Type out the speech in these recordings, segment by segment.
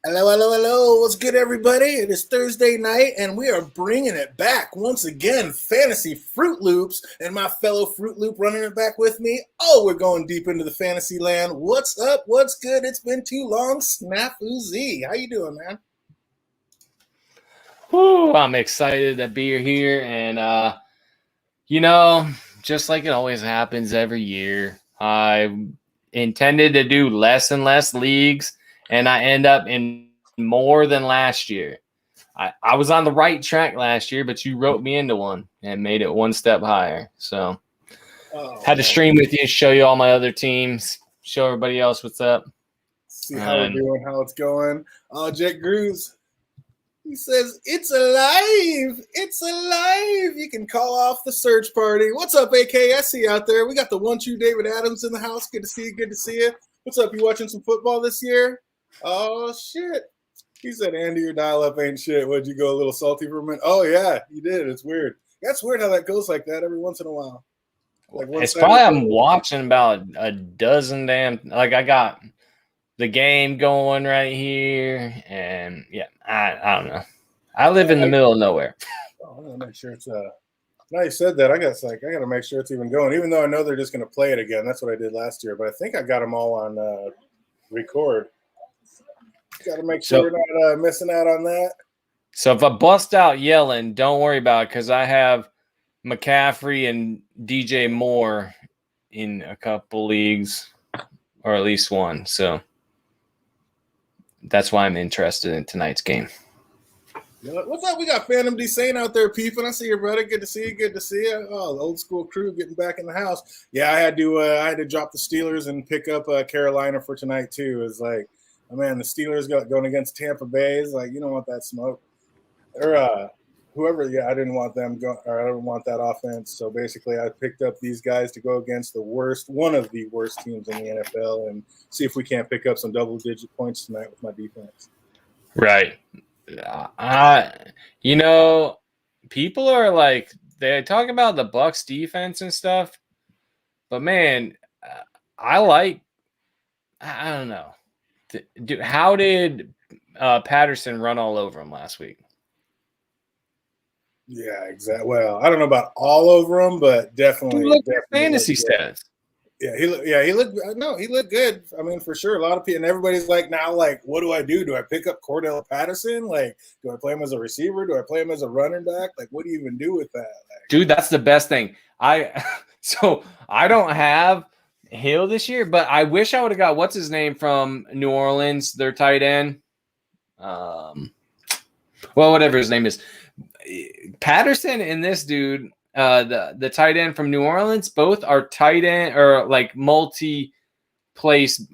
Hello, hello, hello. What's good, everybody? It is Thursday night, and we are bringing it back once again. Fantasy Fruit Loops, and my fellow Fruit Loop running it back with me. Oh, we're going deep into the fantasy land. What's up? What's good? It's been too long. Snafu Z. How you doing, man? Woo, I'm excited to be here, and just like it always happens every year, I intended to do less and less leagues, and I end up in more than last year. I was on the right track last year, but you wrote me into one and made it one step higher. So had to stream with you, show you all my other teams, show everybody else what's up. See how we're doing, how it's going. Oh, Jake Grooves. He says, it's alive. It's alive. You can call off the search party. What's up, AK? I see you out there. We got the 1-2 David Adams in the house. Good to see you. Good to see you. What's up? You watching some football this year? Oh, shit. He said, Andy, your dial-up ain't shit. Would you go a little salty for a minute? Oh, yeah, you did. It's weird. That's weird how that goes like that every once in a while. Like it's probably I'm watching about a dozen I got the game going right here, and yeah, I don't know. I live in the middle of nowhere. Oh, I gotta make sure it's now you said that, I gotta make sure it's even going, even though I know they're just gonna play it again. That's what I did last year, but I think I got them all on record. Gotta make sure we're not missing out on that. So if I bust out yelling, don't worry about it, because I have McCaffrey and DJ Moore in a couple leagues, or at least one. So that's why I'm interested in tonight's game. What's up? We got Phantom D. Saint out there peeping. I see you, brother. Good to see you. Good to see you. Oh, the old school crew getting back in the house. Yeah, I had to drop the Steelers and pick up Carolina for tonight too. It's like, oh man, the Steelers going against Tampa Bay. Is like, you don't want that smoke. Or whoever. Yeah, I didn't want them or I didn't want that offense. So basically, I picked up these guys to go against one of the worst teams in the NFL, and see if we can't pick up some double-digit points tonight with my defense. Right. People are like, they talk about the Bucs defense and stuff, but man, I don't know. Dude, how did Patterson run all over him last week? Yeah, exactly. Well, I don't know about all over him, but definitely fantasy stats. Yeah, he looked good. I mean, for sure. A lot of people, and everybody's like, now, like, what do I do? Do I pick up Cordell Patterson? Like, do I play him as a receiver? Do I play him as a running back? Like, what do you even do with that? Like, dude, that's the best thing. So I don't have Hill this year, but I wish I would have got what's his name from New Orleans, their tight end. Whatever his name is, Patterson and this dude. The tight end from New Orleans, both are tight end or like multi-place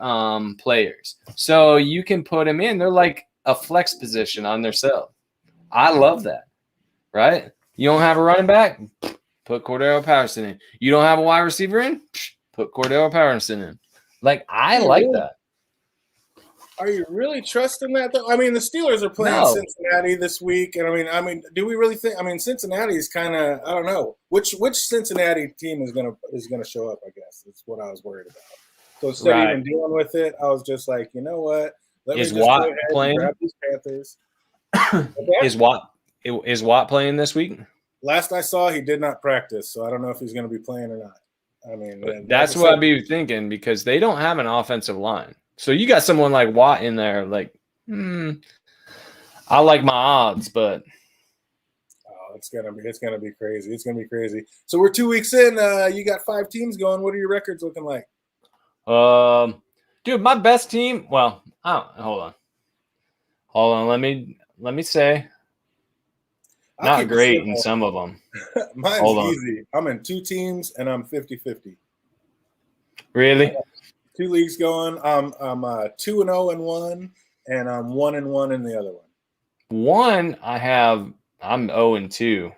players. So you can put them in. They're like a flex position on their cell. I love that, right? You don't have a running back? Put Cordell Patterson in. You don't have a wide receiver in? Put Cordell Patterson in. Like, I like that. Are you really trusting that, though? I mean, the Steelers are playing Cincinnati this week, and I mean, do we really think? I mean, Cincinnati is kind of, I don't know which Cincinnati team is gonna show up. I guess that's what I was worried about. So instead of even dealing with it, I was just like, you know what? Is Watt playing? Grab these Panthers. Is Watt playing this week? Last I saw, he did not practice, so I don't know if he's going to be playing or not. I mean, that's what I'd be thinking, because they don't have an offensive line. So you got someone like Watt in there, like, I like my odds, but it's gonna be crazy. It's gonna be crazy. So we're 2 weeks in. You got 5 teams going. What are your records looking like? Dude, my best team. Well, hold on. Let me say, not great in some of them. Mine's easy. I'm in 2 teams and I'm 50-50. Really? 2 leagues going. I'm 2-0 in one, and I'm 1-1 in the other one. I'm 0-2,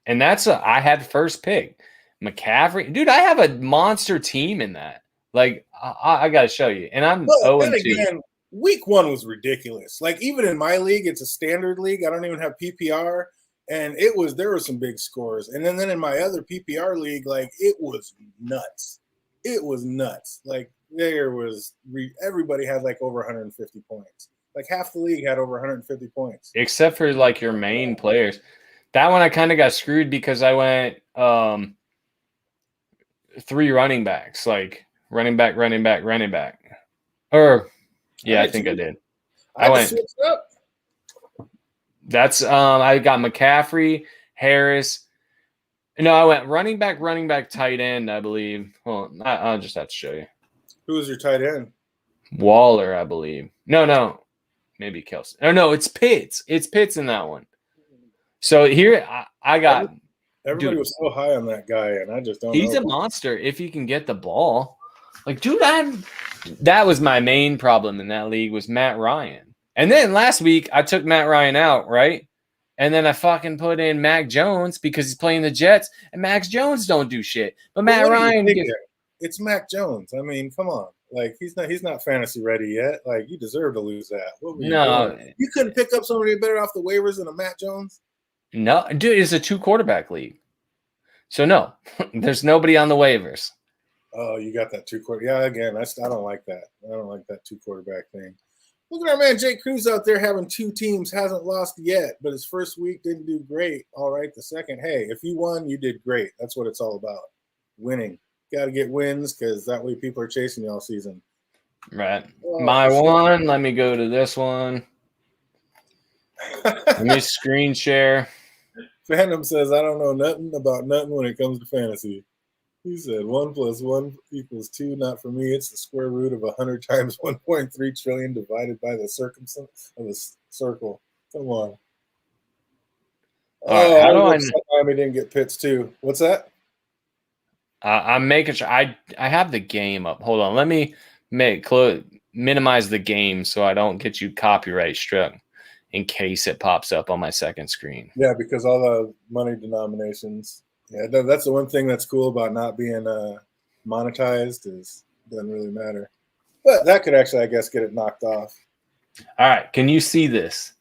and I had first pick. McCaffrey, dude, I have a monster team in that. Like, I got to show you, and I'm 0-2. Again, week 1 was ridiculous. Like, even in my league, it's a standard league. I don't even have PPR, and there were some big scores. And then in my other PPR league, like, it was nuts. It was nuts. Like, there was everybody had like over 150 points. Like half the league had over 150 points. Except for like your main players. That one I kind of got screwed because I went 3 running backs, like running back. Or yeah, I think I did. I went switched up. That's I got McCaffrey, Harris. No, I went running back, tight end, I believe. Well, I'll just have to show you. Who was your tight end? Waller, I believe. No. Maybe Kelsey. Oh, no, it's Pitts. It's Pitts in that one. So here I got – everybody was so high on that guy, and I just don't know. He's a monster if he can get the ball. Like, dude, that was my main problem in that league was Matt Ryan. And then last week, I took Matt Ryan out, right? And then I fucking put in Mac Jones because he's playing the Jets, and Mac Jones don't do shit. But Matt Ryan – it's Mac Jones. I mean, come on. Like, he's not fantasy ready yet. Like, you deserve to lose that. You couldn't pick up somebody better off the waivers than a Mac Jones? No, dude, it's a 2-quarterback league. So, no, there's nobody on the waivers. Oh, you got that 2-quarter. Yeah, again, I don't like that. I don't like that 2-quarterback thing. Look at our man Jake Cruz out there having 2 teams, hasn't lost yet, but his first week didn't do great. All right, the second, hey, if you won, you did great. That's what it's all about, winning. Got to get wins because that way people are chasing you all season. Right. My one, let me go to this one. Let me screen share. Phantom says, I don't know nothing about nothing when it comes to fantasy. He said 1 + 1 = 2. Not for me. It's the square root of 100 times 1.3 trillion divided by the circumference of a circle. Come on. All right, how do I didn't get Pitts too. What's that? I'm making sure I have the game up. Hold on. Let me minimize the game so I don't get you copyright struck in case it pops up on my second screen. Yeah, because all the money denominations. Yeah, that's the one thing that's cool about not being monetized is it doesn't really matter. But that could actually, I guess, get it knocked off. All right. Can you see this?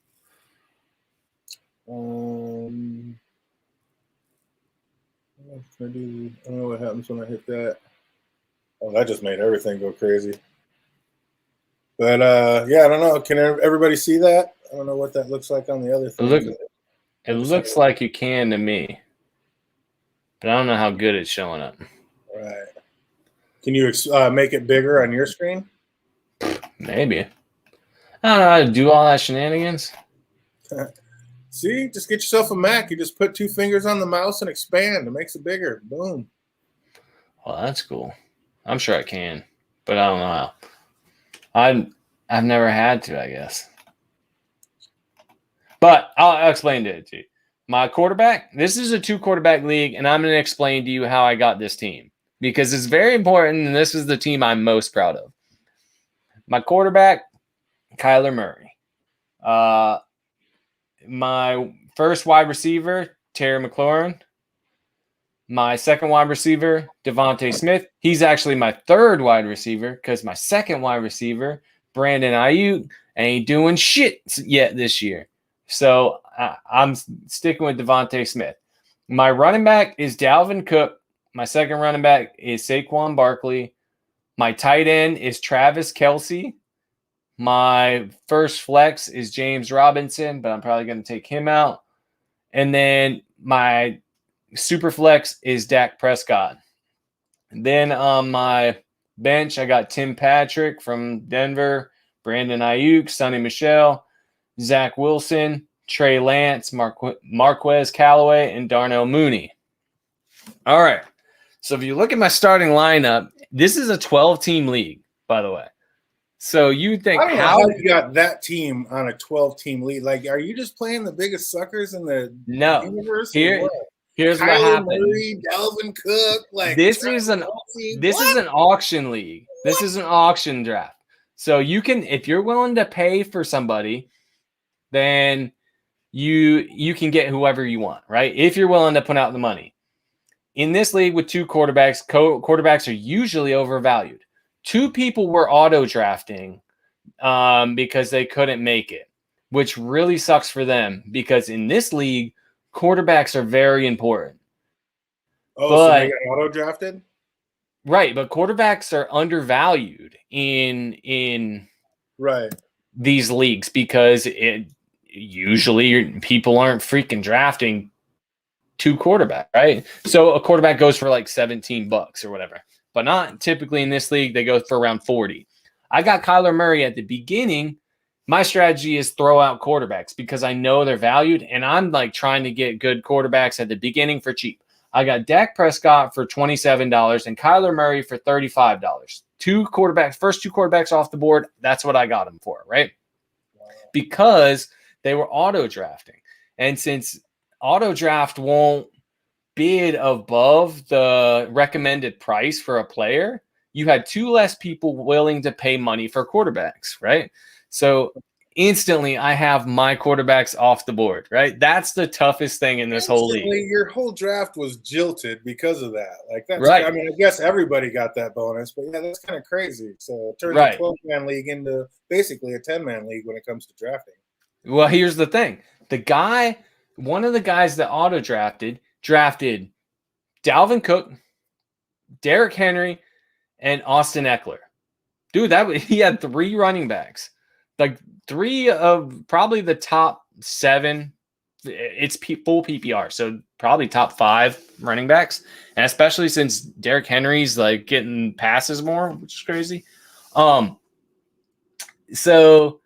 I don't know what happens when I hit that. Oh, that just made everything go crazy. But, yeah, I don't know. Can everybody see that? I don't know what that looks like on the other thing. It looks like you can to me. But I don't know how good it's showing up. Right. Can you make it bigger on your screen? Maybe. I don't know how to do all that shenanigans. See, just get yourself a Mac. You just put 2 fingers on the mouse and expand. It makes it bigger. Boom. Well, that's cool. I'm sure I can, but I don't know how. I've never had to, I guess. But I'll explain it to you. My quarterback, this is a 2-quarterback league, and I'm going to explain to you how I got this team because it's very important, and this is the team I'm most proud of. My quarterback, Kyler Murray. My first wide receiver, Terry McLaurin. My second wide receiver, Devonta Smith. He's actually my third wide receiver because my second wide receiver, Brandon Ayuk, ain't doing shit yet this year. So I'm sticking with Devonta Smith. My running back is Dalvin Cook. My second running back is Saquon Barkley. My tight end is Travis Kelce. My first flex is James Robinson, but I'm probably going to take him out. And then my super flex is Dak Prescott. And then on my bench, I got Tim Patrick from Denver, Brandon Ayuk, Sonny Michel, Zach Wilson, Trey Lance, Marquez Callaway, and Darnell Mooney. All right. So if you look at my starting lineup, this is a 12-team league, by the way. So you think I don't know how you got that team on a 12-team league? Like, are you just playing the biggest suckers in the universe? Here's Kyler what happened. Murray, Dalvin Cook, like this is an auction league. What? This is an auction draft. So you can, if you're willing to pay for somebody, then you can get whoever you want, right? If you're willing to put out the money. In this league with 2 quarterbacks, quarterbacks are usually overvalued. 2 people were auto drafting because they couldn't make it, which really sucks for them because in this league, quarterbacks are very important. Oh, so they got auto drafted? Right, but quarterbacks are undervalued in Right. these leagues because usually people aren't freaking drafting 2 quarterbacks, right? So a quarterback goes for like $17 or whatever, but not typically in this league. They go for around 40. I got Kyler Murray at the beginning. My strategy is throw out quarterbacks because I know they're valued, and I'm like trying to get good quarterbacks at the beginning for cheap. I got Dak Prescott for $27 and Kyler Murray for $35. First two quarterbacks off the board. That's what I got them for, right? Because they were auto drafting. And since auto draft won't bid above the recommended price for a player, you had 2 less people willing to pay money for quarterbacks, right? So instantly I have my quarterbacks off the board, right? That's the toughest thing in this whole league. Your whole draft was jilted because of that. Like that's right. I mean, I guess everybody got that bonus, but yeah, that's kind of crazy. So it turns a 12-man league into basically a 10-man league when it comes to drafting. Well, here's the thing. One of the guys that auto drafted Dalvin Cook, Derrick Henry, and Austin Eckler. Dude, he had 3 running backs. Like 3 of probably the top 7. It's full PPR, so probably top 5 running backs. And especially since Derrick Henry's like getting passes more, which is crazy. So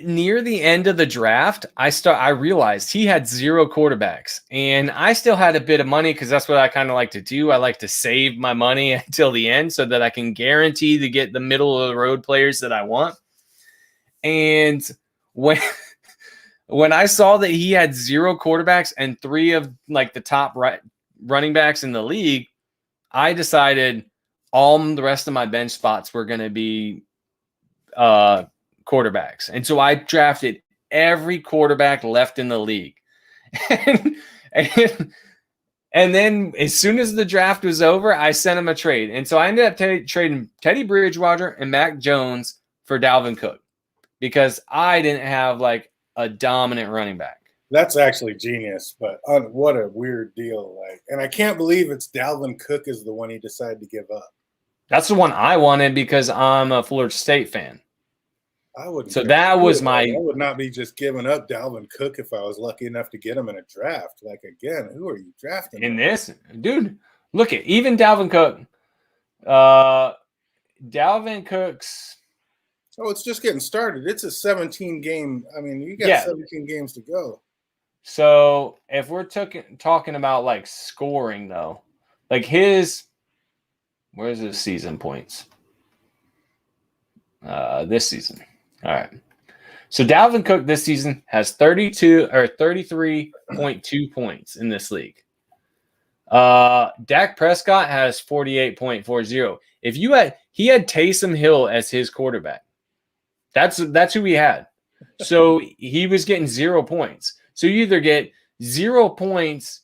near the end of the draft, I realized he had 0 quarterbacks, and I still had a bit of money because that's what I kind of like to do. I like to save my money until the end so that I can guarantee to get the middle of the road players that I want. And when I saw that he had 0 quarterbacks and 3 of like the top running backs in the league, I decided all the rest of my bench spots were going to be quarterbacks. And so I drafted every quarterback left in the league. And then as soon as the draft was over, I sent him a trade. And so I ended up trading Teddy Bridgewater and Mac Jones for Dalvin Cook because I didn't have like a dominant running back. That's actually genius, but what a weird deal. Like, and I can't believe it's Dalvin Cook is the one he decided to give up. That's the one I wanted because I'm a Florida State fan. I wouldn't. So that was I would not be just giving up Dalvin Cook if I was lucky enough to get him in a draft. Like again, who are you drafting? In this, dude, look at even Dalvin Cook. Dalvin Cook's. Oh, it's just getting started. It's a 17 game. I mean, you got 17 games to go. So if we're talking about like scoring though, like where's his season points? This season. All right. So Dalvin Cook this season has 33.2 points in this league. Dak Prescott has 48.40. He had Taysom Hill as his quarterback. That's who he had. So he was getting 0 points. So you either get 0 points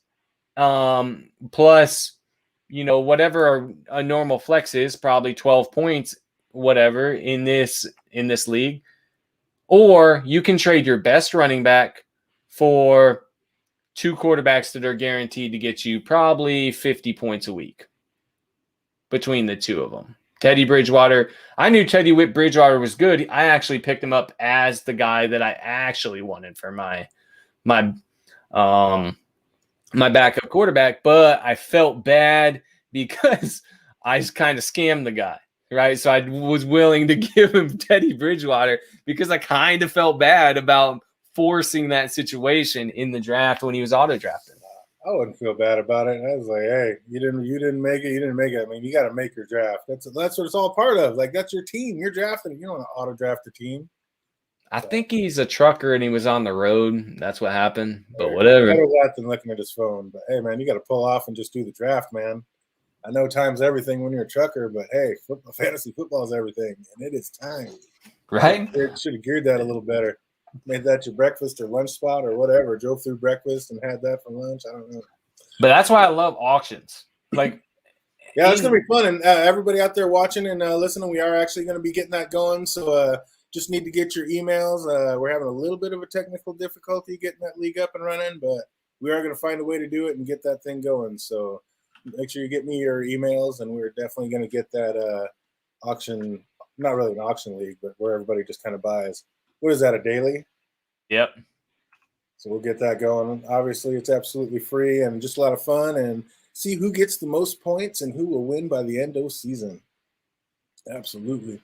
plus, whatever a normal flex is, probably 12 points, whatever in this league, or you can trade your best running back for 2 quarterbacks that are guaranteed to get you probably 50 points a week between the 2 of them. Teddy Bridgewater. I knew Teddy Bridgewater was good. I actually picked him up as the guy that I actually wanted for my backup quarterback, but I felt bad because I kind of scammed the guy, right? So I was willing to give him Teddy Bridgewater because I kind of felt bad about forcing that situation in the draft when he was auto drafted. I wouldn't feel bad about it. I was like, hey, you didn't make it. You didn't make it. I mean, you got to make your draft. That's what it's all part of. Like, that's your team. You're drafting. You don't want to auto draft your team. I think he's a trucker and he was on the road. That's what happened. But whatever. Better that than looking at his phone. But hey, man, you got to pull off and just do the draft, man. I know time's everything when you're a trucker, but hey, fantasy football is everything, and it is time. Right? Should have geared that a little better. Made that your breakfast or lunch spot or whatever. Drove through breakfast and had that for lunch. I don't know. But that's why I love auctions. Like, yeah, it's gonna be fun. And everybody out there watching and listening, we are actually going to be getting that going. So just need to get your emails. We're having a little bit of a technical difficulty getting that league up and running, but we are going to find a way to do it and get that thing going. So make sure you get me your emails, and we're definitely going to get that auction. Not really an auction league, but where everybody just kind of buys. What is that, a daily? Yep. So we'll get that going. Obviously, it's absolutely free and just a lot of fun, and see who gets the most points and who will win by the end of season. Absolutely.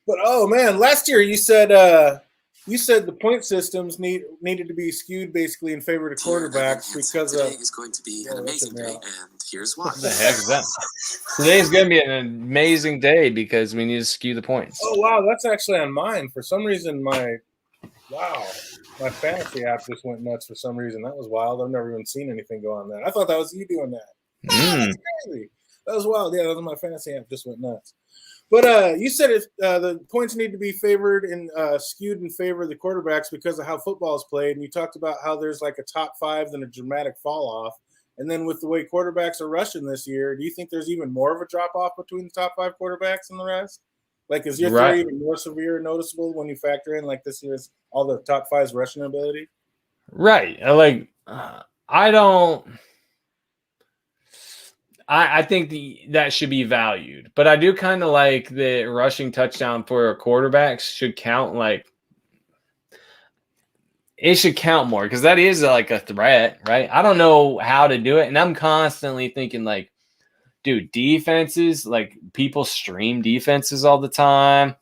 But oh man, last year you said the point systems needed to be skewed basically in favor of the quarterbacks because today is going to be an amazing day, and here's why. What the heck is that? Today is going to be an amazing day because we need to skew the points. Oh wow, that's actually on mine. For some reason, my fantasy app just went nuts for some reason. That was wild. I've never even seen anything go on that. I thought that was you doing that. That's crazy. That was wild. Yeah, that was my fantasy app just went nuts. But you said the points need to be favored and skewed in favor of the quarterbacks because of how football is played. And you talked about how there's like a top five, then a dramatic fall off. And then with the way quarterbacks are rushing this year, do you think there's even more of a drop off between the top five quarterbacks and the rest? Like, is your theory even more severe and noticeable when you factor in like this year's all the top five's rushing ability? Right. I think that should be valued, but I do kind of like the rushing touchdown for quarterbacks should count. Like, it should count more because that is like a threat, right? I don't know how to do it, and I'm constantly thinking like, dude, defenses, like people stream defenses all the time.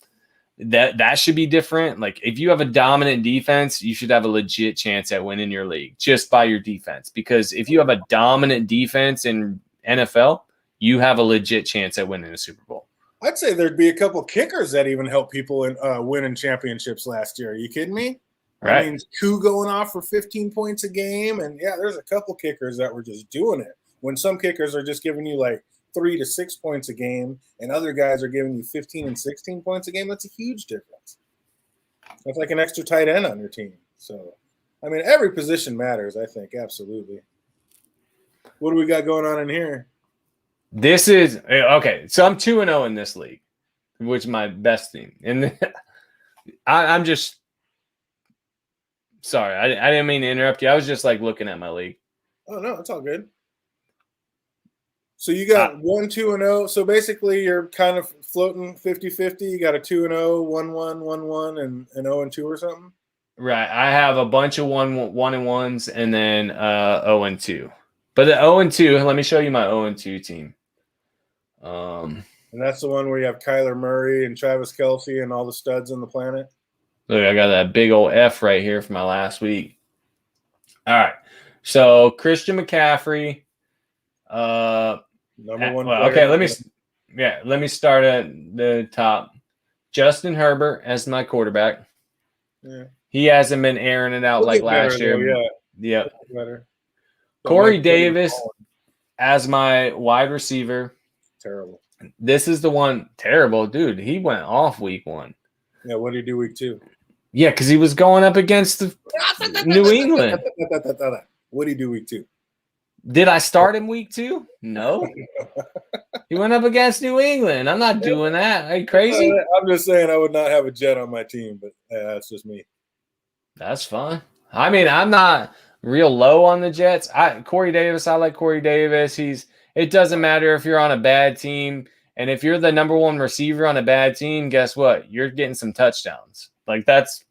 That should be different. Like, if you have a dominant defense, you should have a legit chance at winning your league just by your defense. Because if you have a dominant defense in NFL, you have a legit chance at winning a Super Bowl. I'd say there'd be a couple kickers that even helped people in winning championships last year. Are you kidding me? Right. I mean, Koo going off for 15 points a game, and yeah, there's a couple kickers that were just doing it. When some kickers are just giving you like 3 to 6 points a game, and other guys are giving you 15 and 16 points a game, that's a huge difference. That's like an extra tight end on your team. So, I mean, every position matters, I think, absolutely. What do we got going on in here? This is okay. So I'm 2-0 in this league, which is my best team. And I'm just sorry. I didn't mean to interrupt you. I was just like looking at my league. Oh no, it's all good. So you got 1-2-0. So basically, you're kind of floating 50-50. You got a 2-0, 1-1, 1-1, and 0-2 or something. Right. I have a bunch of 1-1s and then 0-2. But the 0-2, let me show you my 0-2 team. And that's the one where you have Kyler Murray and Travis Kelce and all the studs on the planet. Look, I got that big old F right here from my last week. All right. So Christian McCaffrey. Number one. Well, okay, let me start at the top. Justin Herbert as my quarterback. Yeah. He hasn't been airing it out like last year. Yeah. Better. Corey Davis as my wide receiver. Terrible. This is the one. Terrible, dude. He went off week 1. Yeah, what did he do week 2? Yeah, because he was going up against the New England. What did he do week 2? Did I start him week 2? No. He went up against New England. I'm not doing that. Are you crazy? I'm just saying I would not have a Jet on my team, but that's just me. That's fine. I mean, I'm not real low on the Jets. Corey Davis, I like Corey Davis. It doesn't matter if you're on a bad team. And if you're the number one receiver on a bad team, guess what? You're getting some touchdowns. Like that's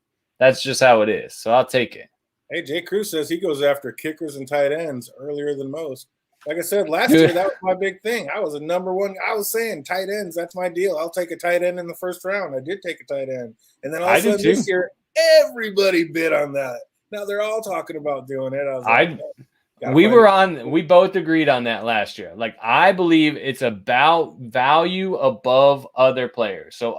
just how it is. So I'll take it. Hey, Jay Cruz says he goes after kickers and tight ends earlier than most. Like I said, last year, that was my big thing. I was a number one. I was saying tight ends. That's my deal. I'll take a tight end in the first round. I did take a tight end. And then all of a sudden this year, everybody bid on that. Now they're all talking about doing it. I was like, we both agreed on that last year. Like, I believe it's about value above other players. So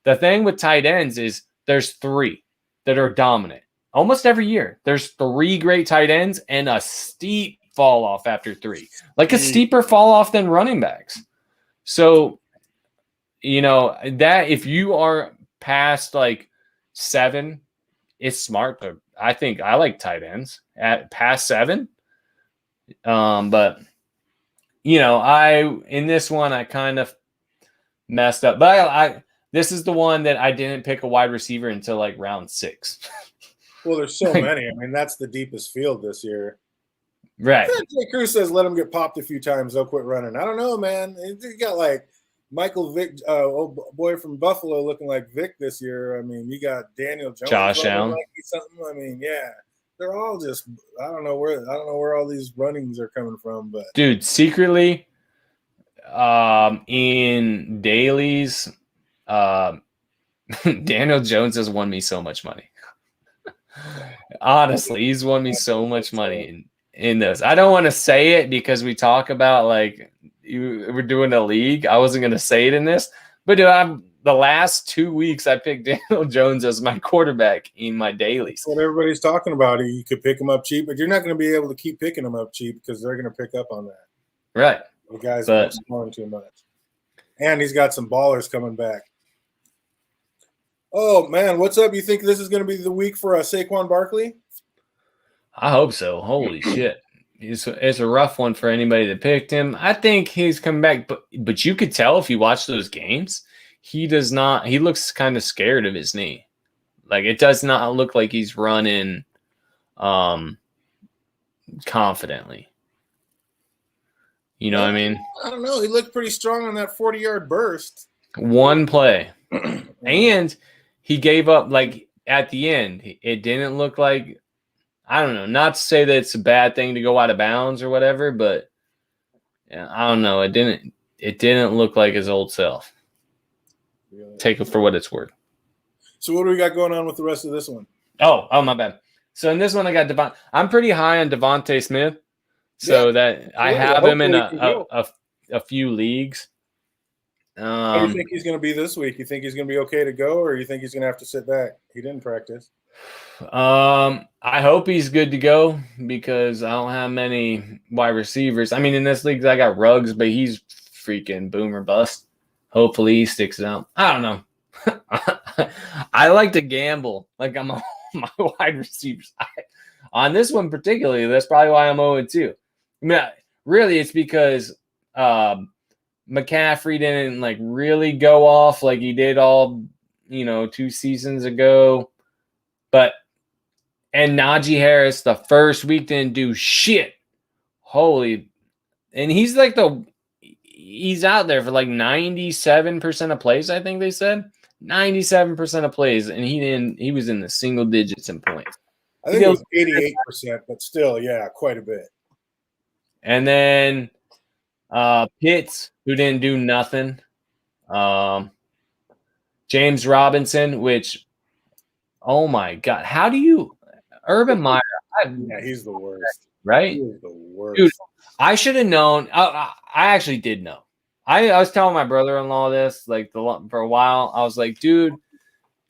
the thing with tight ends is there's 3 that are dominant. Almost every year, there's 3 great tight ends and a steep fall off after 3, like a steeper fall off than running backs. So, that if you are past like 7, it's smart. But I think I like tight ends at past 7. But in this one, I kind of messed up, but this is the one that I didn't pick a wide receiver until like round 6. Well, there's so many. I mean, that's the deepest field this year. Right. Jay Cruz says let him get popped a few times, they'll quit running. I don't know, man. You got like Michael Vick, old boy from Buffalo, looking like Vic this year. I mean, you got Daniel Jones Josh running Allen. like he's something. I mean, yeah, they're all just I don't know where all these runnings are coming from, but dude, secretly, in dailies, Daniel Jones has won me so much money. Honestly, he's won me so much money in this. I don't want to say it because we talk about like we're doing a league. I wasn't going to say it in this, but dude, the last 2 weeks I picked Daniel Jones as my quarterback in my dailies. That's what everybody's talking about. You could pick him up cheap, but you're not going to be able to keep picking him up cheap because they're going to pick up on that. Right. The guy's not scoring too much. And he's got some ballers coming back. Oh, man, what's up? You think this is going to be the week for Saquon Barkley? I hope so. Holy shit. It's a rough one for anybody that picked him. I think he's coming back, but you could tell if you watch those games, he looks kind of scared of his knee. Like it does not look like he's running confidently. You know what I mean? I don't know. He looked pretty strong on that 40-yard burst. One play. And he gave up like at the end. It didn't look like, I don't know, not to say that it's a bad thing to go out of bounds or whatever, but yeah, I don't know. It didn't look like his old self. Really? Take it for what it's worth. So what do we got going on with the rest of this one? Oh, my bad. So in this one, I got Devonta. I'm pretty high on Devonta Smith. So that I have him in a few leagues. How do you think he's going to be this week? You think he's going to be okay to go, or you think he's going to have to sit back? He didn't practice. I hope he's good to go because I don't have many wide receivers. I mean, in this league, I got Ruggs, but he's freaking boomer bust. Hopefully he sticks out. I don't know. I like to gamble. Like I'm on my wide receivers. On this one particularly, that's probably why I'm 0-2. I mean, really, it's because McCaffrey didn't like really go off like he did all 2 seasons ago. And Najee Harris, the first week didn't do shit. And he's like he's out there for like 97% of plays, I think they said. 97% of plays, and he was in the single digits in points. I think it was 88%, but still, yeah, quite a bit. And then Pitts, who didn't do nothing. James Robinson, which, oh my God, how do you – Urban Meyer. Yeah, he's the worst. Right? He is the worst. Dude, I should have known. I actually did know. I was telling my brother-in-law this for a while. I was like, dude,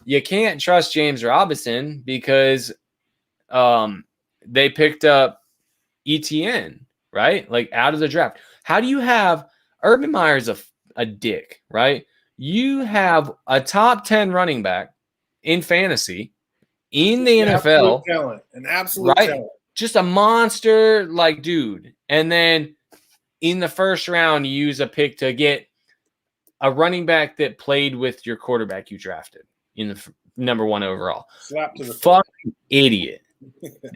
you can't trust James Robinson because they picked up ETN, right? Like out of the draft. How do you have Urban Meyer's a dick, right? You have a top 10 running back in fantasy in the NFL. An absolute talent. Just a monster like dude. And then in the first round, you use a pick to get a running back that played with your quarterback you drafted in the number 1 overall. Slap to the fucking idiot.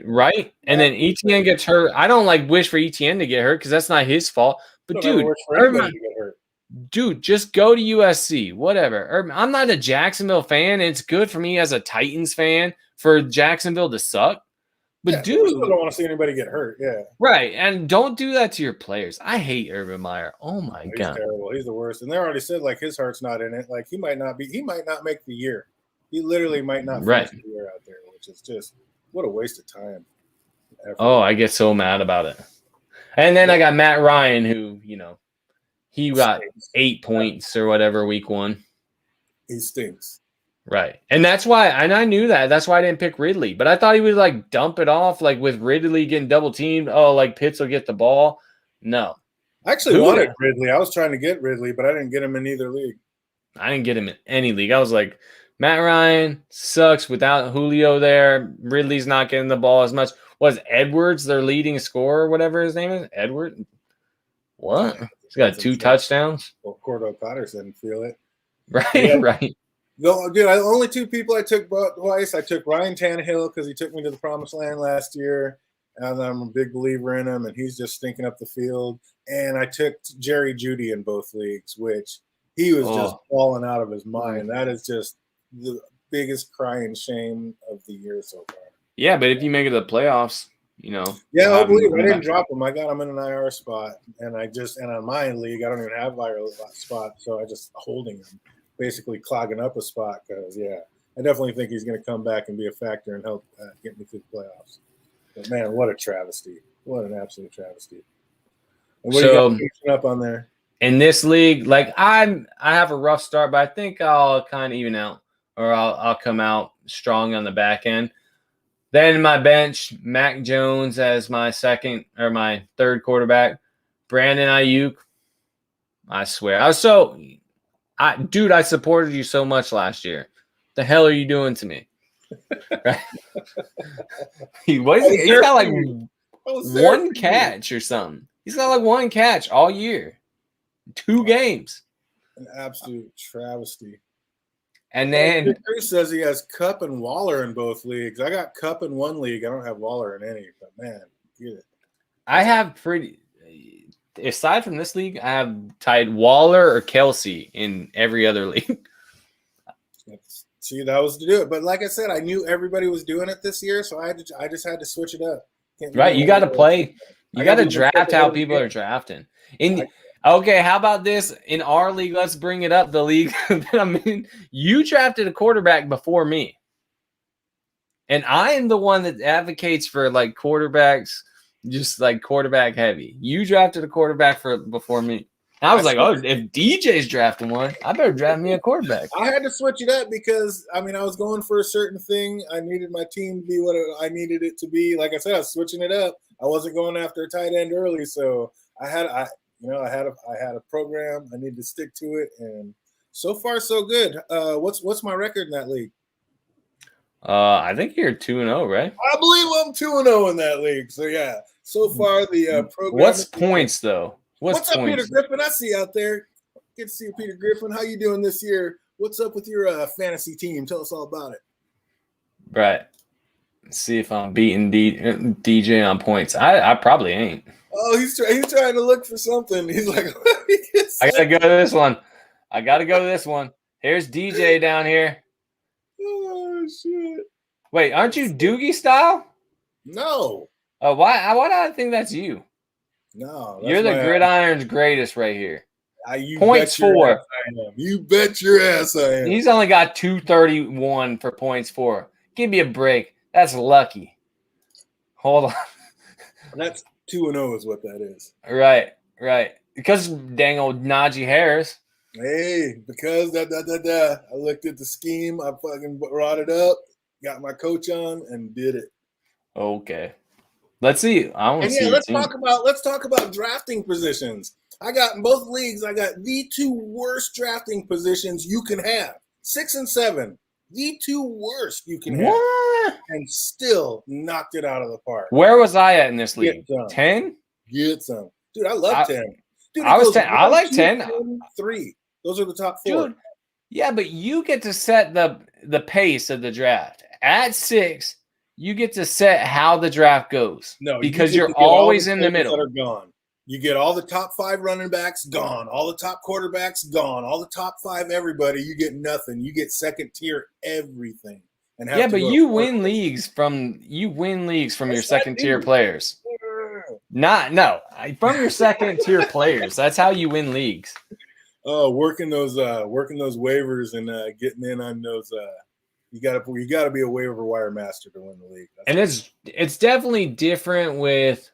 Right? And then ETN gets hurt. I don't wish for ETN to get hurt because that's not his fault. But dude, just go to USC, whatever. I'm not a Jacksonville fan. It's good for me as a Titans fan for Jacksonville to suck. But dude, I don't want to see anybody get hurt. Yeah, right. And don't do that to your players. I hate Urban Meyer. Oh my God, he's terrible. He's the worst. And they already said his heart's not in it. He might not make the year. He literally might not finish the year out there, which is just what a waste of time. Oh, I get so mad about it. And then I got Matt Ryan, who he got 8 points or whatever week 1. He stinks. Right. And that's why, and I knew that. That's why I didn't pick Ridley. But I thought he would dump it off with Ridley getting double teamed. Oh, Pitts will get the ball. No. I actually wanted Ridley. I was trying to get Ridley, but I didn't get him in either league. I didn't get him in any league. I was like, Matt Ryan sucks without Julio there. Ridley's not getting the ball as much. Was Edwards their leading scorer or whatever his name is? Edward? What? He's got 2 touchdowns. Well, Cordell Patterson, feel it. Right, yeah. Right. No, dude, only 2 people I took twice. I took Ryan Tannehill because he took me to the promised land last year. and I'm a big believer in him, and he's just stinking up the field. And I took Jerry Jeudy in both leagues, which he was just falling out of his mind. That is just the biggest crying shame of the year so far. Yeah, but if you make it to the playoffs, Yeah, I believe I didn't drop him. I got him in an IR spot, and on my league, I don't even have IR spot, so I just holding him, basically clogging up a spot because, I definitely think he's going to come back and be a factor and help get me through the playoffs. But, man, what a travesty. What an absolute travesty. And what do you got up on there? In this league, I have a rough start, but I think I'll kind of even out, or I'll come out strong on the back end. Then in my bench, Mac Jones as my third quarterback. Brandon Ayuk. I swear. I supported you so much last year. The hell are you doing to me? Right? He's got like one catch or something. He's got like one catch all year. 2 games. An absolute travesty. And then Chris says he has Cup and Waller in both leagues. I got Cup in one league. I don't have Waller in any, but man, get it. I have aside from this league, I have tied Waller or Kelsey in every other league. See, that was to do it. But like I said, I knew everybody was doing it this year, so I just had to switch it up. Right, you got to play. You got to draft how people are drafting. Okay, how about this? In our league, let's bring it up. The league that I'm in, you drafted a quarterback before me. And I am the one that advocates for like quarterbacks, just like quarterback heavy. You drafted a quarterback before me. And I was like, if DJ's drafting one, I better draft me a quarterback. I had to switch it up because, I was going for a certain thing. I needed my team to be what I needed it to be. Like I said, I was switching it up. I wasn't going after a tight end early, so I had a program. I needed to stick to it, and so far so good. What's my record in that league? I think you're 2-0, right? I believe I'm 2-0 in that league. So yeah, so far the program. What's points though? What's up, Peter Griffin? I see you out there. Good to see you, Peter Griffin. How you doing this year? What's up with your fantasy team? Tell us all about it. Right. Let's see if I'm beating DJ on points. I probably ain't. Oh, he's trying to look for something. He's like, I gotta go to this one. Here's DJ down here. Oh shit! Wait, aren't you Doogie style? No. Why do I think that's you? No, you're the Gridiron's greatest right here. Points 4. You bet your ass I am. He's only got 231 for points 4. Give me a break. That's lucky. Hold on. That's 2-0 is what that is. Right. Because dang old Najee Harris. Hey, because I looked at the scheme, I fucking brought it up, got my coach on, and did it. Okay. Let's see. I want to see. Let's talk about drafting positions. I got in both leagues. I got the 2 worst drafting positions you can have. 6 and 7, the 2 worst you can have, and still knocked it out of the park. Where was I at in this league? 10. Get some, dude. I love 10. Dude, I was 10. I like 10. 3. Those are the top 4. Dude, yeah, but you get to set the pace of the draft. At 6. You get to set how the draft goes. No, because you're always in the middle. That are gone. You get all the top 5 running backs gone, all the top quarterbacks gone, all the top 5 everybody. You get nothing. You get second tier everything. And but you win leagues from your second tier players. From your second tier players. That's how you win leagues. Oh, working those waivers and getting in on those. You got to be a waiver wire master to win the league. It's definitely different with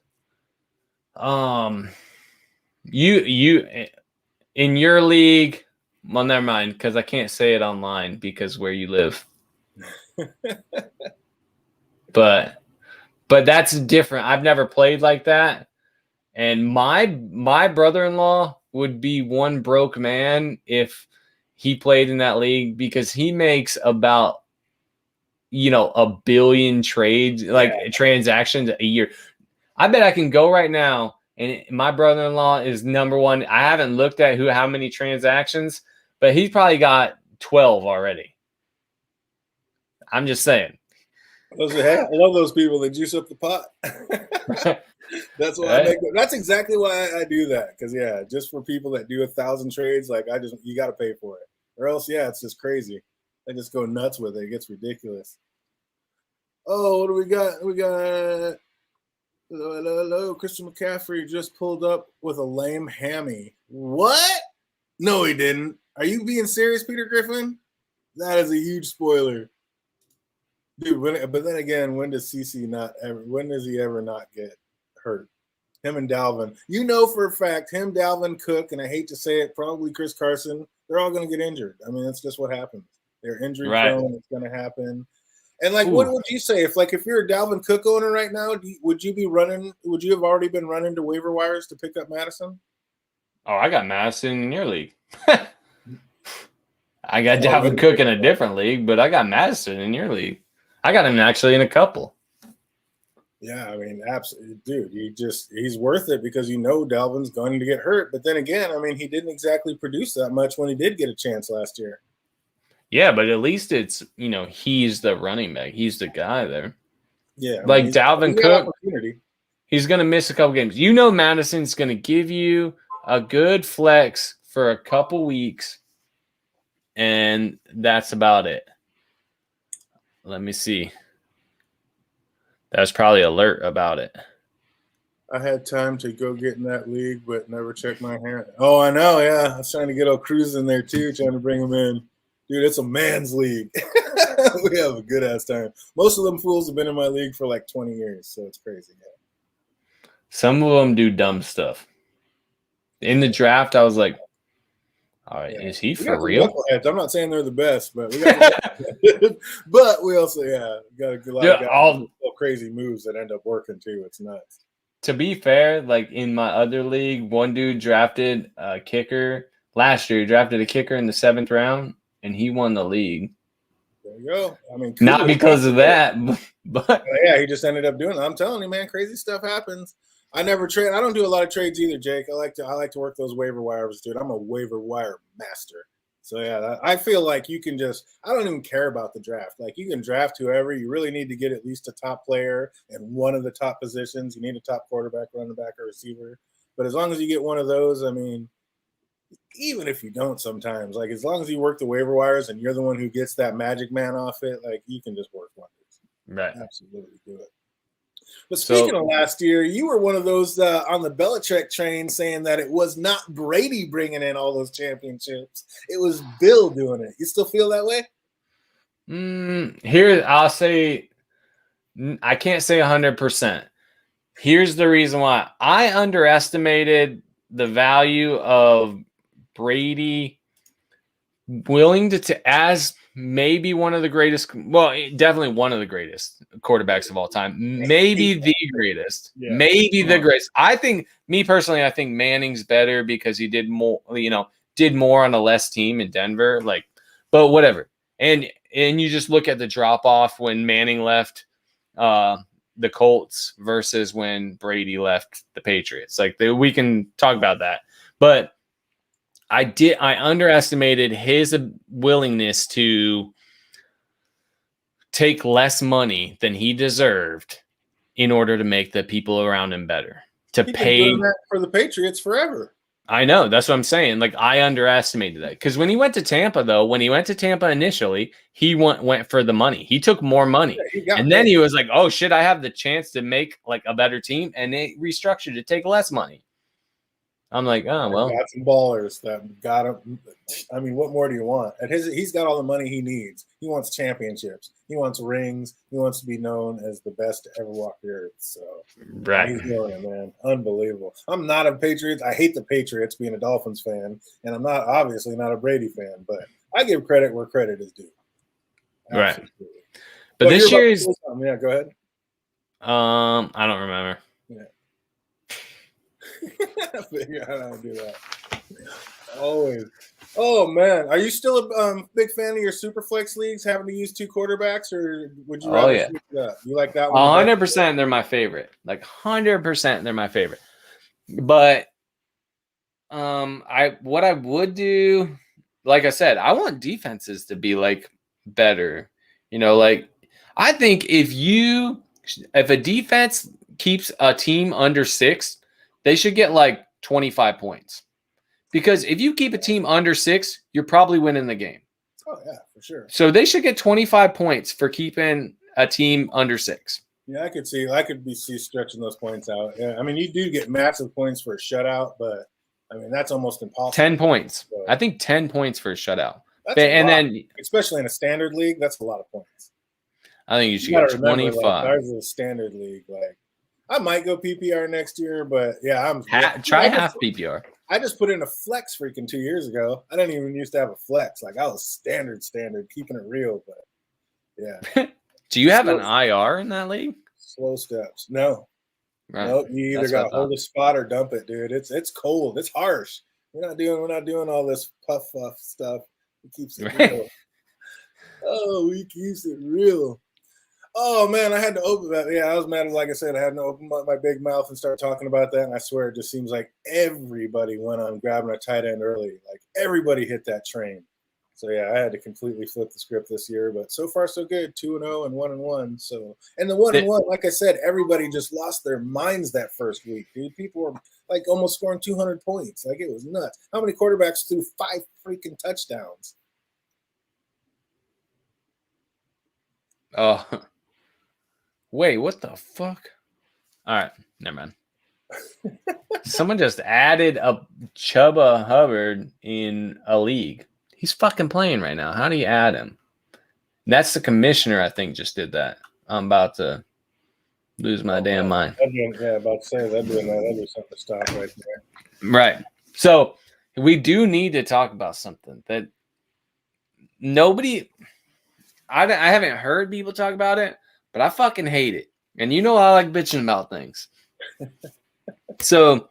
you in your league. Well, never mind, because I can't say it online because where you live. but that's different. I've never played like that, and my brother-in-law would be one broke man if he played in that league because he makes about 1 billion transactions a year. I bet I can go right now and my brother-in-law is number 1. I haven't looked at how many transactions, but he's probably got 12 already. I'm just saying. I love those people that juice up the pot. That's why I make it. That's exactly why I do that. Because just for people that do 1,000 trades, like you got to pay for it, or else it's just crazy. They just go nuts with it. It gets ridiculous. Oh, what do we got? We got hello. Christian McCaffrey just pulled up with a lame hammy. What? No, he didn't. Are you being serious, Peter Griffin? That is a huge spoiler. Dude, but then again, when does CC when does he ever not get hurt? Him and Dalvin. You know for a fact, him, Dalvin Cook, and I hate to say it, probably Chris Carson, they're all going to get injured. I mean, that's just what happens. They're injury prone. It's going to happen. And what would you say if you're a Dalvin Cook owner right now? Would you have already been running to waiver wires to pick up Madison? Oh, I got Madison in your league. I got Dalvin Cook in a different league, but I got Madison in your league. I got him actually in a couple. Yeah, I mean, absolutely, dude. He's worth it because Dalvin's going to get hurt. But then again, I mean, he didn't exactly produce that much when he did get a chance last year. Yeah, but at least it's he's the running back. He's the guy there. Yeah, Dalvin Cook. He's going to miss a couple games. Madison's going to give you a good flex for a couple weeks, and that's about it. Let me see. That's probably alert about it. I had time to go get in that league, but never checked my hand. Oh, I know, yeah. I was trying to get old Cruz in there, too, trying to bring him in. Dude, it's a man's league. We have a good-ass time. Most of them fools have been in my league for 20 years, so it's crazy. Yeah. Some of them do dumb stuff. In the draft, I was like, all right, is he for real? I'm not saying they're the best, but we got but we also got a lot of guys crazy moves that end up working too. It's nuts. To be fair, in my other league, one dude drafted a kicker last year. He drafted a kicker in the 7th round, and he won the league. There you go. I mean, not because of that, but he just ended up doing it. I'm telling you, man, crazy stuff happens. I never trade. I don't do a lot of trades either, Jake. I like to work those waiver wires, dude. I'm a waiver wire master. So I feel like you can I don't even care about the draft. You can draft whoever. You really need to get at least a top player in one of the top positions. You need a top quarterback, running back, or receiver. But as long as you get one of those, I mean, even if you don't sometimes, as long as you work the waiver wires and you're the one who gets that magic man off it, you can just work wonders. Right. Absolutely do it. But speaking of last year, you were one of those on the Belichick train saying that it was not Brady bringing in all those championships. It was Bill doing it. You still feel that way? Here, I'll say I can't say 100%. Here's the reason why. I underestimated the value of Brady willing to as maybe one of the greatest, definitely one of the greatest quarterbacks of all time, maybe the greatest, the greatest. I think Manning's better because he did more, did more on a less team in Denver, but whatever. And you just look at the drop off when Manning left the Colts versus when Brady left the Patriots. We can talk about that, but I underestimated his willingness to take less money than he deserved in order to make the people around him better. He's been doing that for the Patriots forever. I know. That's what I'm saying. I underestimated that. Because when he went to Tampa, initially, he went for the money. He took more money. Then he was like, oh, shit, I have the chance to make a better team. And they restructured to take less money. I'm like, oh, well. Got some ballers that got him. I mean, what more do you want? He's got all the money he needs. He wants championships. He wants rings. He wants to be known as the best to ever walk the earth. So, he's doing it, man. Unbelievable. I'm not a Patriots. I hate the Patriots being a Dolphins fan, and I'm obviously not a Brady fan, but I give credit where credit is due. Absolutely. Right. But this year is. Yeah, go ahead. I don't remember. Yeah. Figure out how to do that. Always. Oh man, are you still a big fan of your Superflex leagues, having to use 2 quarterbacks, or would you rather switch it up? You like that one? 100%, they're my favorite. 100%, they're my favorite. But what I would do, like I said, I want defenses to be better. I think if a defense keeps a team under 6, they should get like 25 points. Because if you keep a team under 6, you're probably winning the game. Oh, yeah, for sure. So they should get 25 points for keeping a team under 6. Yeah, I could see stretching those points out. Yeah, I mean, you do get massive points for a shutout, but I mean that's almost impossible. 10 points. So, I think 10 points for a shutout. And then, especially in a standard league, that's a lot of points. I think you should get 25. Ours is a standard league. Like, I might go PPR next year, but yeah, try half PPR. I just put in a flex freaking 2 years ago. I didn't even used to have a flex. Like I was standard, keeping it real. But yeah. Do you have an IR in that league? Slow steps. No. Right. Nope. You either got to hold a spot or dump it, dude. It's cold. It's harsh. We're not doing all this puff stuff. It keeps it real. Oh, we keeps it real. Oh man, I had to open that. Yeah, I was mad. Like I said, I had to open my big mouth and start talking about that. And I swear, it just seems like everybody went on grabbing a tight end early. Like everybody hit that train. So yeah, I had to completely flip the script this year. But so far, so good. 2-0 and 1-1. So and the 1-1, like I said, everybody just lost their minds that first week, dude. People were like almost scoring 200 points. Like it was nuts. How many quarterbacks threw 5 freaking touchdowns? Oh. Wait, what the fuck? All right, never mind. Someone just added a Chuba Hubbard in a league. He's fucking playing right now. How do you add him? That's the commissioner, I think, just did that. I'm about to lose my damn mind. About to say that'd be something to stop right there. Right. So we do need to talk about something that I haven't heard people talk about it, but I fucking hate it. And you know I like bitching about things. So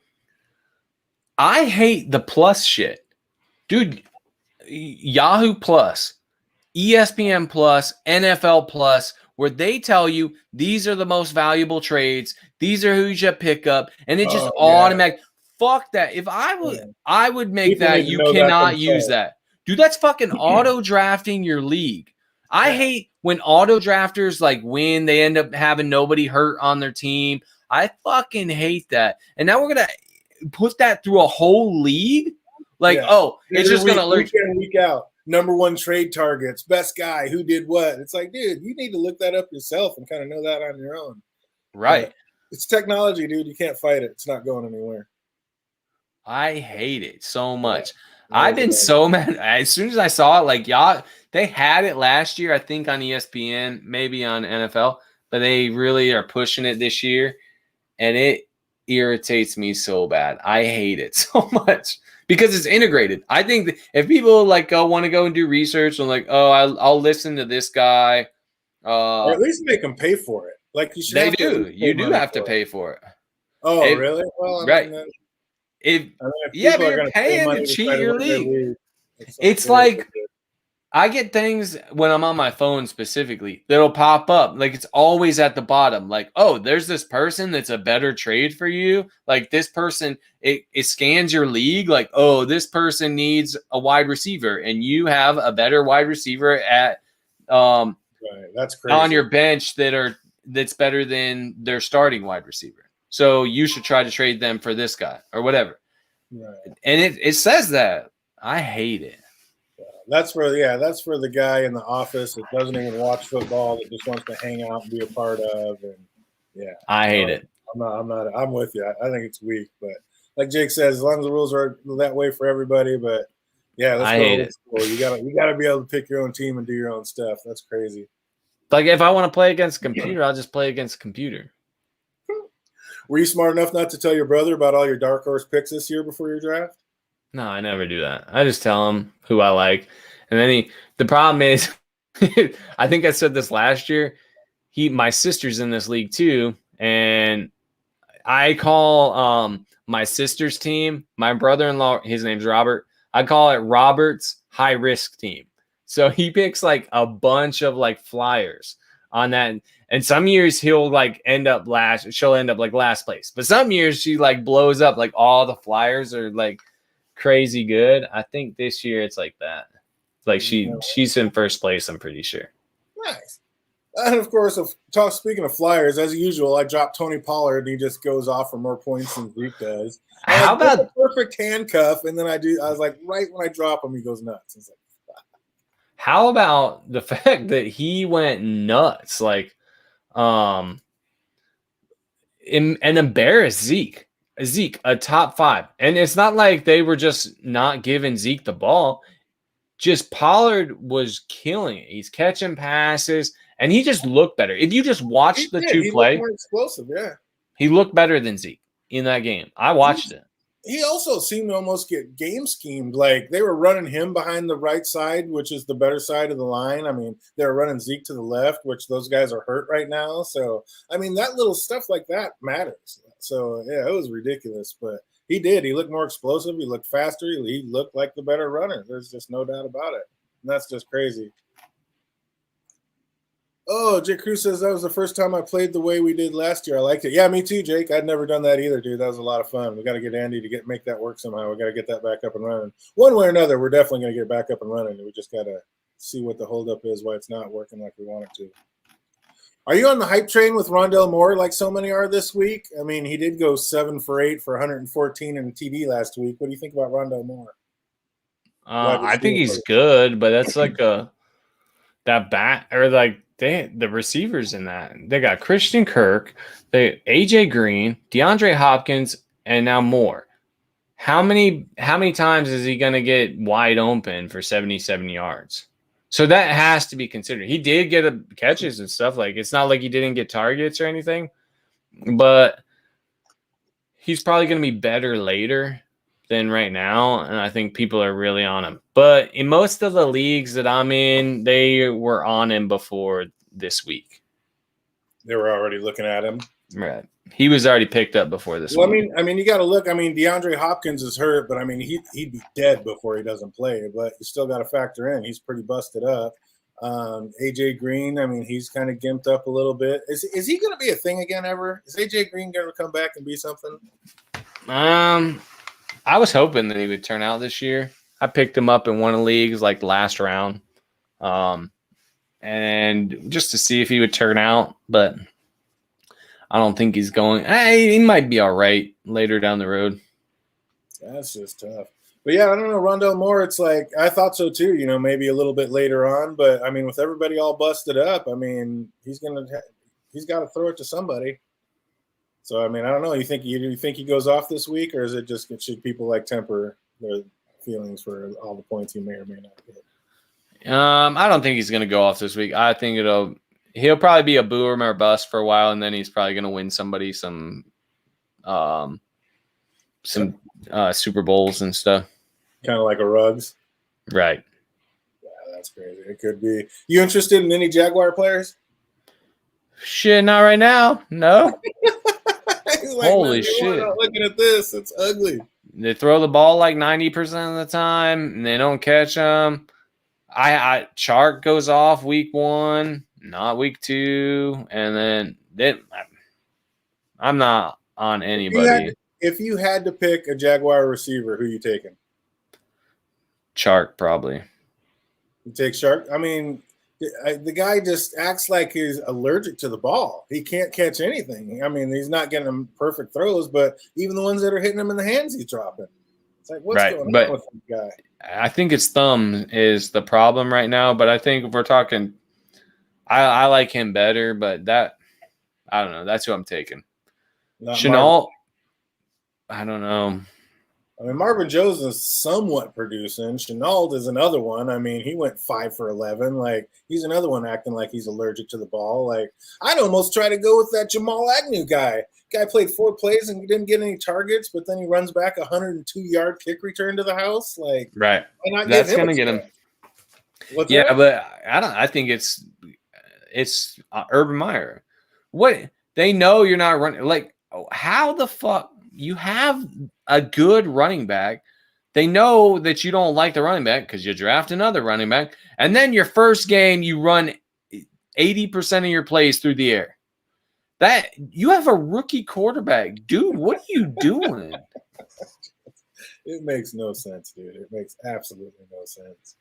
I hate the plus shit. Dude, Yahoo Plus, ESPN Plus, NFL Plus, where they tell you these are the most valuable trades. These are who you should pick up. And it just automatic. Fuck that. If I would make people that you cannot use that. Dude, that's fucking auto drafting your league. I hate when auto drafters like win, they end up having nobody hurt on their team. I fucking hate that. And now we're gonna put that through a whole league. Like, it's just gonna alert week in, week out. Number 1 trade targets, best guy, who did what. It's like, dude, you need to look that up yourself and kind of know that on your own. Right. But it's technology, dude. You can't fight it. It's not going anywhere. I hate it so much. I've been so mad. As soon as I saw it, like, they had it last year, I think, on ESPN, maybe on NFL, but they really are pushing it this year, and it irritates me so bad. I hate it so much because it's integrated. I think that if people like want to go and do research and like, I'll listen to this guy, or at least make them pay for it. Like you should. They do. You do have to pay for it. Oh, really? Well, right. But you're paying to cheat your league. It's like I get things when I'm on my phone specifically that'll pop up. Like it's always at the bottom. Like, oh, there's this person that's a better trade for you. Like this person, it scans your league. Like, oh, this person needs a wide receiver, and you have a better wide receiver at that's crazy. On your bench that's better than their starting wide receiver. So you should try to trade them for this guy or whatever. Right. And it says that. I hate it. That's for the guy in the office that doesn't even watch football, that just wants to hang out and be a part of. And I hate it. I'm with you. I think it's weak, but like Jake says, as long as the rules are that way for everybody, but I hate it. You gotta be able to pick your own team and do your own stuff. That's crazy. Like if I want to play against a computer, I'll just play against a computer. Were you smart enough not to tell your brother about all your dark horse picks this year before your draft? No, I never do that. I just tell him who I like. And then the problem is, I think I said this last year, my sister's in this league too. And I call my sister's team, my brother-in-law, his name's Robert. I call it Robert's high risk team. So he picks like a bunch of like flyers on that. And some years she'll end up last place. But some years she like blows up, like all the flyers are like crazy good. I think this year it's like that. Like she's in first place, I'm pretty sure. Nice. And of course, speaking of flyers, as usual, I dropped Tony Pollard and he just goes off for more points than Zeke does. How about a perfect handcuff? And then I was like, right when I drop him, he goes nuts. It's like, how about the fact that he went nuts, like, and embarrassed Zeke? Zeke, a top 5, and it's not like they were just not giving Zeke the ball. Just Pollard was killing it. He's catching passes, and he just looked better. If you just watch the two play, more explosive, yeah. He looked better than Zeke in that game. I watched it. He also seemed to almost get game schemed. Like they were running him behind the right side, which is the better side of the line. I mean, they were running Zeke to the left, which those guys are hurt right now. So, I mean, that little stuff like that matters. So, yeah, it was ridiculous. But he did. He looked more explosive. He looked faster. He looked like the better runner. There's just no doubt about it. And that's just crazy. Oh, Jake Cruz says that was the first time I played the way we did last year. I liked it. Yeah, me too, Jake. I'd never done that either, dude. That was a lot of fun. We got to get Andy to make that work somehow. We got to get that back up and running. One way or another, we're definitely going to get back up and running. We just got to see what the holdup is, why it's not working like we want it to. Are you on the hype train with Rondo Moore like so many are this week? I mean, he did go 7 for 8 for 114 in TD last week. What do you think about Rondo Moore? I think he's good, but that's like that bat or like the receivers in that. They got Christian Kirk, AJ Green, DeAndre Hopkins, and now Moore. How many times is he going to get wide open for 77 yards? So that has to be considered. He did get catches and stuff. Like it's not like he didn't get targets or anything, but he's probably going to be better later than right now, and I think people are really on him. But in most of the leagues that I'm in, they were on him before this week. They were already looking at him. Right. He was already picked up before this week. I mean, you got to look. I mean, DeAndre Hopkins is hurt, but I mean, he'd be dead before he doesn't play. But you still got to factor in he's pretty busted up. AJ Green, I mean, he's kind of gimped up a little bit. Is he going to be a thing again ever? Is AJ Green going to come back and be something? I was hoping that he would turn out this year. I picked him up in one of the leagues like last round, and just to see if he would turn out, but I don't think he's going. He might be all right later down the road. That's just tough. But yeah, I don't know. Rondo Moore, it's like I thought so too. You know, maybe a little bit later on, but I mean, with everybody all busted up, I mean, he's got to throw it to somebody. So I mean, I don't know. You think he goes off this week, or is it just should people like temper their feelings for all the points he may or may not get? I don't think he's going to go off this week. I think he'll probably be a boom or bust for a while, and then he's probably going to win somebody some Super Bowls and stuff. Kind of like a Ruggs, right? Yeah, that's crazy. It could be. You interested in any Jaguar players? Shit, not right now. No. Like, holy shit! Looking at this, it's ugly. They throw the ball like 90% of the time, and they don't catch them. Chark goes off week 1, not week 2, and then I'm not on anybody. If you had to pick a Jaguar receiver, who you taking? Chark, probably. You take Chark? I mean, the guy just acts like he's allergic to the ball. He can't catch anything. I mean, he's not getting them perfect throws, but even the ones that are hitting him in the hands, he's dropping. It's like, what's going on with this guy? I think his thumb is the problem right now, but I think if we're talking, I like him better, but I don't know. That's who I'm taking. Chenault, I don't know. I mean, Marvin Jones is somewhat producing. Chenault is another one. I mean, he went 5 for 11. Like, he's another one acting like he's allergic to the ball. Like, I'd almost try to go with that Jamal Agnew guy. Guy played 4 plays and didn't get any targets, but then he runs back a 102-yard kick return to the house. Like, right. That's going to get him. But I think it's Urban Meyer. What? They know you're not running. Like, how the fuck? You have a good running back. They know that you don't like the running back because you draft another running back. And then your first game, you run 80% of your plays through the air. That you have a rookie quarterback. Dude, what are you doing? It makes no sense, dude. It makes absolutely no sense.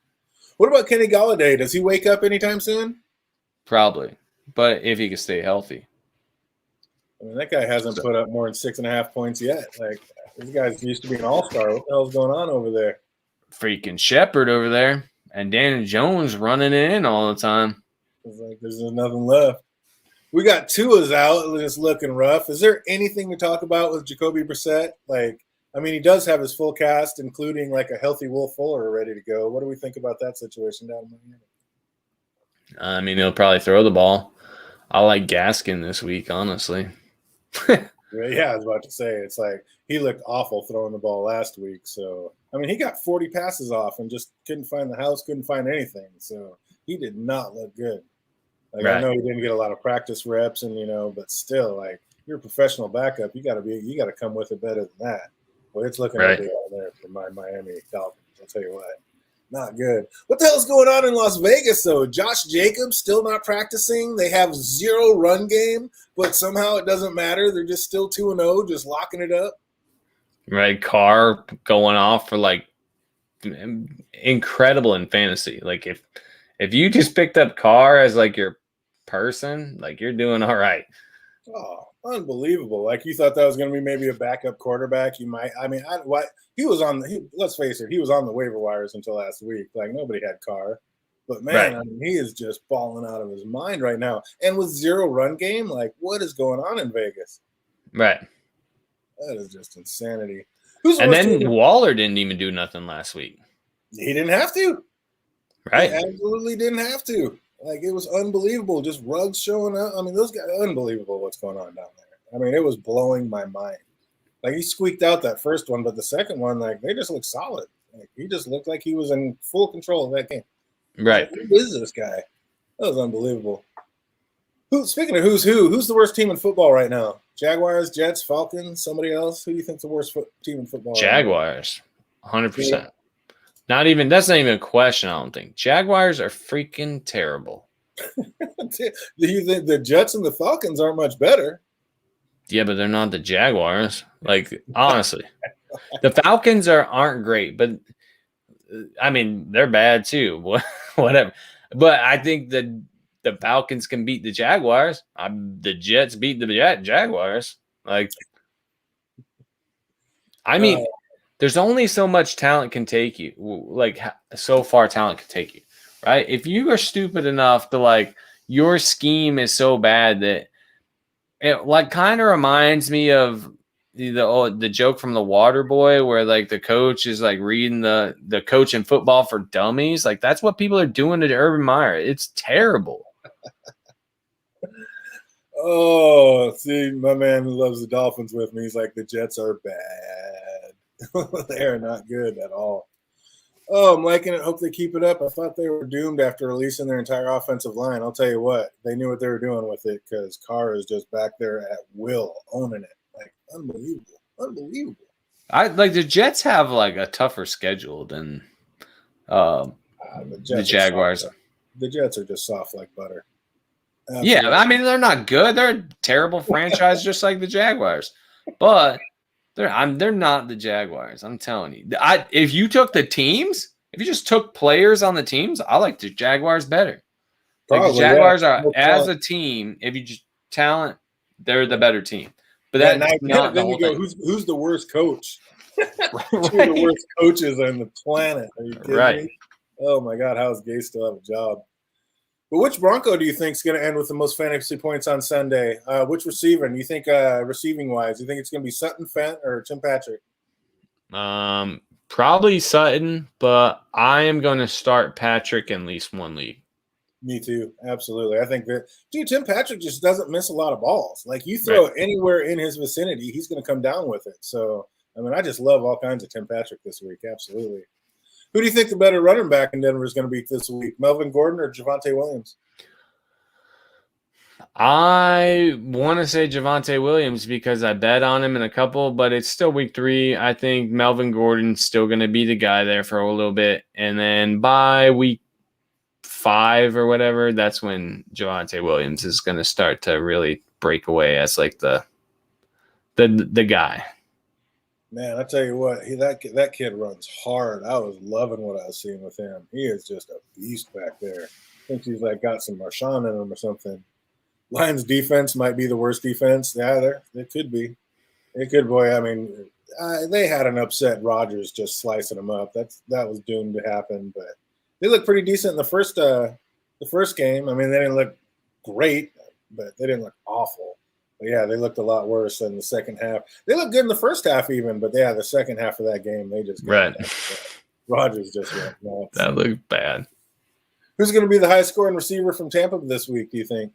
What about Kenny Gallaudet? Does he wake up anytime soon? Probably. but if he can stay healthy. I mean, that guy hasn't put up more than 6.5 points yet. Like, this guy's used to be an all-star. What the hell's going on over there? Freaking Shepard over there, and Daniel Jones running it in all the time. It's like there's nothing left. We got Tua's out. It's looking rough. Is there anything to talk about with Jacoby Brissette? Like, I mean, he does have his full cast, including like a healthy Will Fuller ready to go. What do we think about that situation down in Miami? I mean, he'll probably throw the ball. I like Gaskin this week, honestly. Yeah, I was about to say, it's like he looked awful throwing the ball last week. So, I mean, he got 40 passes off and just couldn't find the house, couldn't find anything. So he did not look good. Like, right. I know he didn't get a lot of practice reps, and but still, like, you're a professional backup. You got to come with it better than that. Well, it's looking ugly out there for my Miami Dolphins. I'll tell you what, not good. What the hell's going on in Las Vegas though? Josh Jacobs still not practicing. They have 0 run game, but somehow it doesn't matter. They're just still 2-0, just locking it up. Right, Carr going off for like incredible in fantasy. Like if you just picked up Carr as like your person, like you're doing all right. Oh, unbelievable. Like you thought that was going to be maybe a backup quarterback. Let's face it, he was on the waiver wires until last week. Like nobody had Carr. But man, right. I mean, he is just balling out of his mind right now. And with 0 run game, like what is going on in Vegas? Right. That is just insanity. And then Waller didn't even do nothing last week. He didn't have to. Right. He absolutely didn't have to. Like, it was unbelievable. Just Ruggs showing up. I mean, those guys, unbelievable what's going on down there. I mean, it was blowing my mind. Like, he squeaked out that first one, but the second one, like, they just looked solid. Like, he just looked like he was in full control of that game. Right. Like, who is this guy? That was unbelievable. Speaking of who's the worst team in football right now? Jaguars, Jets, Falcons, somebody else? Who do you think's the worst team in football? Jaguars, 100%. That's not even a question, I don't think. Jaguars are freaking terrible. Do you think the Jets and the Falcons aren't much better? Yeah, but they're not the Jaguars. Like, honestly. The Falcons aren't great, but, I mean, they're bad too. Whatever. But I think the Falcons can beat the Jaguars. The Jets beat the Jaguars. Like, I mean – there's only so much talent can take you. Like, so far talent can take you, right? If you are stupid enough to, like, your scheme is so bad that it, like, kind of reminds me of the joke from The Water Boy where, like, the coach is, like, reading the Coach in Football for Dummies. Like, that's what people are doing to Urban Meyer. It's terrible. Oh, see, my man who loves the Dolphins with me, he's like, the Jets are bad. They are not good at all. Oh, I'm liking it. Hope they keep it up. I thought they were doomed after releasing their entire offensive line. I'll tell you what, they knew what they were doing with it because Carr is just back there at will, owning it. Like, unbelievable. The Jets have like a tougher schedule than the Jaguars. The Jets are just soft like butter. Absolutely. Yeah, I mean, they're not good. They're a terrible franchise just like the Jaguars. But they're not the Jaguars. I'm telling you. If you took the teams, if you just took players on the teams, I like the Jaguars better. Probably, like the Jaguars are as a team. If you just talent, they're the better team. But that's not the whole thing. Who's the worst coach? Two of the worst coaches on the planet. Are you kidding me? Oh my God, how does Gay still have a job? But which Bronco do you think is going to end with the most fantasy points on Sunday? Which receiver? And you think receiving-wise, you think it's going to be Sutton, Fent, or Tim Patrick? Probably Sutton, but I am going to start Patrick in at least one league. Me too. Absolutely. I think that, Tim Patrick just doesn't miss a lot of balls. Like, you throw it anywhere in his vicinity, he's going to come down with it. So, I mean, I just love all kinds of Tim Patrick this week. Absolutely. Who do you think the better running back in Denver is going to be this week, Melvin Gordon or Javonte Williams? I want to say Javonte Williams because I bet on him in a couple, but it's still week 3. I think Melvin Gordon's still going to be the guy there for a little bit. And then by week 5 or whatever, that's when Javonte Williams is going to start to really break away as like the guy. Man, I tell you what, that kid runs hard. I was loving what I was seeing with him. He is just a beast back there. I think he's like got some Marshawn in him or something. Lions defense might be the worst defense. Yeah, they could be. It could, boy. I mean, they had an upset Rodgers just slicing them up. That was doomed to happen. But they looked pretty decent in the first game. I mean, they didn't look great, but they didn't look awful. But yeah, they looked a lot worse in the second half. They looked good in the first half even, but yeah, the second half of that game, they just right. Rodgers just went nuts. That looked bad. Who's going to be the highest scoring receiver from Tampa this week, do you think?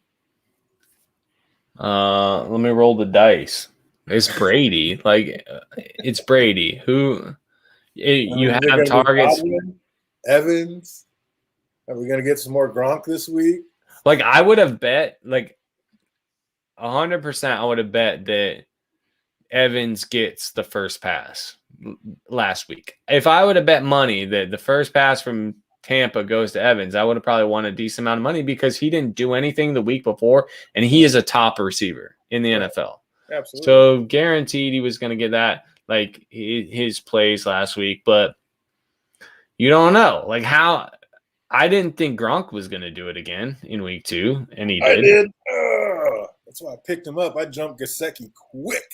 Let me roll the dice. It's Brady. It's Brady. You have targets. Evans. Are we going to get some more Gronk this week? I would have bet, 100%, I would have bet that Evans gets the first pass last week. If I would have bet money that the first pass from Tampa goes to Evans, I would have probably won a decent amount of money because he didn't do anything the week before, and he is a top receiver in the NFL. Absolutely. So guaranteed he was going to get that, his plays last week, but you don't know. How I didn't think Gronk was going to do it again in week 2, and he did. I did. That's why I picked him up. I jumped Gesicki quick.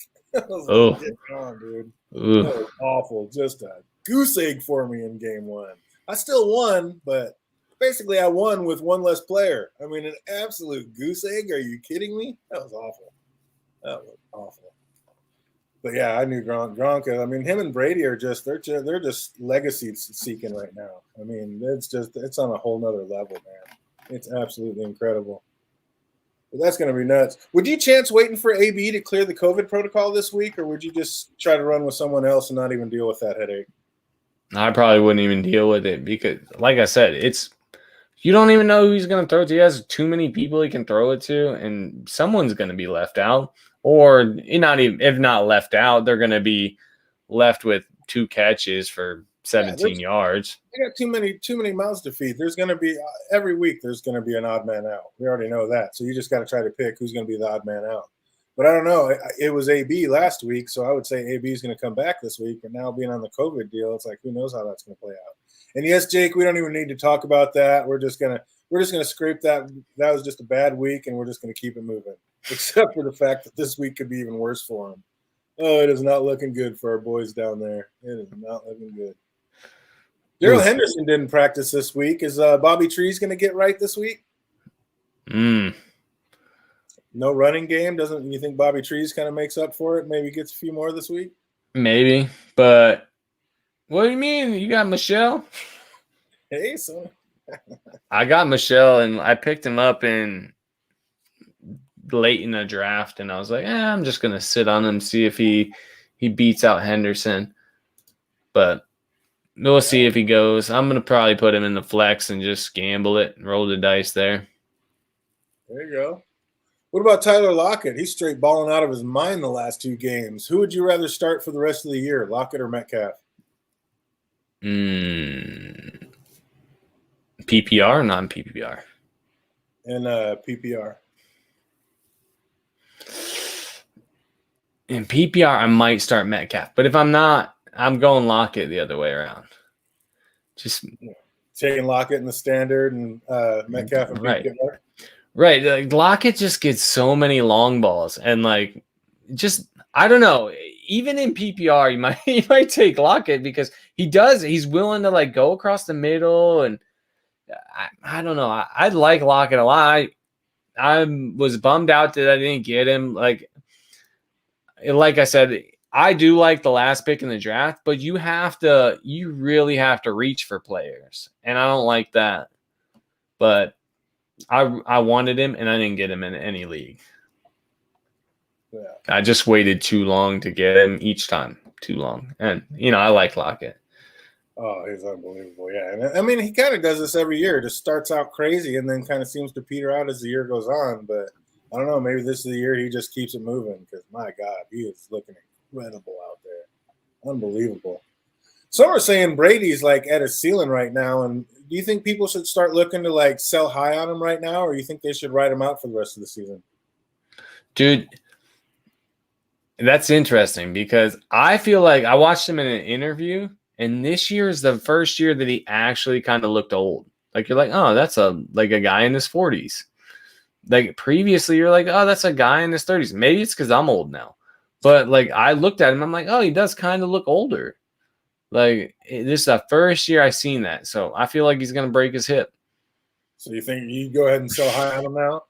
Oh, get on, dude. Ooh. That was awful. Just a goose egg for me in game 1. I still won, but basically I won with one less player. I mean, an absolute goose egg. Are you kidding me? That was awful. But yeah, I knew Gronk. I mean, him and Brady are they're just legacy seeking right now. I mean, it's on a whole nother level, man. It's absolutely incredible. But that's going to be nuts. Would you chance waiting for AB to clear the COVID protocol this week, or would you just try to run with someone else and not even deal with that headache? I probably wouldn't even deal with it because, like I said, you don't even know who he's going to throw it to. He has too many people he can throw it to, and someone's going to be left out. Or not even, if not left out, they're going to be left with 2 catches for 17 yards. They got too many mouths to feed. There's going to be every week. There's going to be an odd man out. We already know that. So you just got to try to pick who's going to be the odd man out. But I don't know. It was AB last week, so I would say AB is going to come back this week. But now being on the COVID deal, it's who knows how that's going to play out. And yes, Jake, we don't even need to talk about that. We're just gonna scrape that. That was just a bad week, and we're just gonna keep it moving. Except for the fact that this week could be even worse for them. Oh, it is not looking good for our boys down there. It is not looking good. Daryl Henderson didn't practice this week. Is Bobby Trees going to get right this week? No running game. Doesn't you think Bobby Trees kind of makes up for it? Maybe gets a few more this week. Maybe, but what do you mean? You got Michelle? Hey, son. I got Michelle, and I picked him up late in the draft, and I was like, I'm just gonna sit on him, see if he beats out Henderson. But we'll see if he goes. I'm gonna probably put him in the flex and just gamble it and roll the dice there. There you go. What about Tyler Lockett? He's straight balling out of his mind the last 2 games. Who would you rather start for the rest of the year, Lockett or Metcalf? PPR or non-PPR? And PPR. In PPR, I might start Metcalf. But if I'm not, I'm going Lockett the other way around. Just taking Lockett in the standard and Metcalf and PPR. Right. Lockett just gets so many long balls. And I don't know. Even in PPR, you might take Lockett because he's willing to go across the middle, and I don't know. I like Lockett a lot. I was bummed out that I didn't get him. Like I said, I do like the last pick in the draft, but you really have to reach for players, and I don't like that. But I wanted him, and I didn't get him in any league. Yeah. I just waited too long to get him each time. Too long. And, I like Lockett. Oh, he's unbelievable. Yeah. And I mean, he kind of does this every year. Just starts out crazy and then kind of seems to peter out as the year goes on. But I don't know. Maybe this is the year he just keeps it moving because, my God, he is looking incredible out there. Unbelievable. Some are saying Brady's at his ceiling right now. And do you think people should start looking to sell high on him right now, or you think they should ride him out for the rest of the season? Dude, that's interesting because I feel like I watched him in an interview, and this year is the first year that he actually kind of looked old. You're oh, that's a guy in his 40s. Like previously, you're like, oh, that's a guy in his 30s. Maybe it's because I'm old now. But like I looked at him, I'm like, oh, he does kind of look older. Like this is the first year I've seen that. So I feel like he's gonna break his hip. So you think you go ahead and sell high on him now?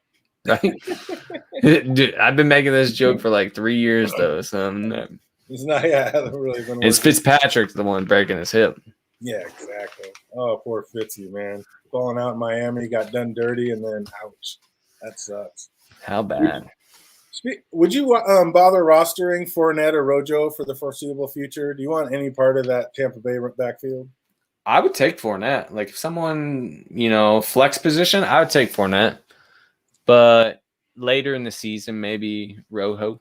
Right? Dude, I've been making this joke for like 3 years though. So It's not. Yeah, it hasn't really been. it's Fitzpatrick the one breaking his hip. Yeah, exactly. Oh, poor Fitzy, man. Falling out in Miami, got done dirty, and then ouch. That sucks. How bad? Would you bother rostering Fournette or Rojo for the foreseeable future? Do you want any part of that Tampa Bay backfield? I would take Fournette. Like if someone, flex position, I would take Fournette. But later in the season, maybe Rojo.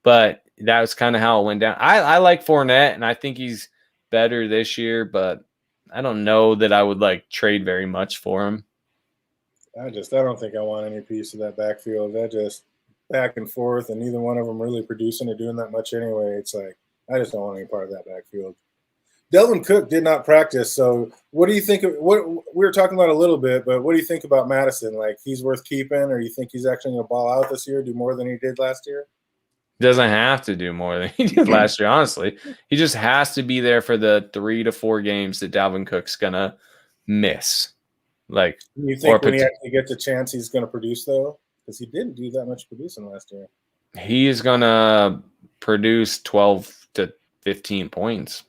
But that was kind of how it went down. I like Fournette, and I think he's better this year, but I don't know that I would like trade very much for him. I don't think I want any piece of that backfield. That just back and forth, and neither one of them really producing or doing that much anyway. It's like I just don't want any part of that backfield. Dalvin Cook did not practice, so what do you think of what we were talking about a little bit, but what do you think about Madison? Like he's worth keeping, or you think he's actually going to ball out this year, do more than he did last year? He doesn't have to do more than he did last year, honestly. He just has to be there for the 3 to 4 games that Dalvin Cook's gonna miss. Like, you think when he actually gets a chance, he's going to produce though, because he didn't do that much producing last year. He is gonna produce 12 to 15 points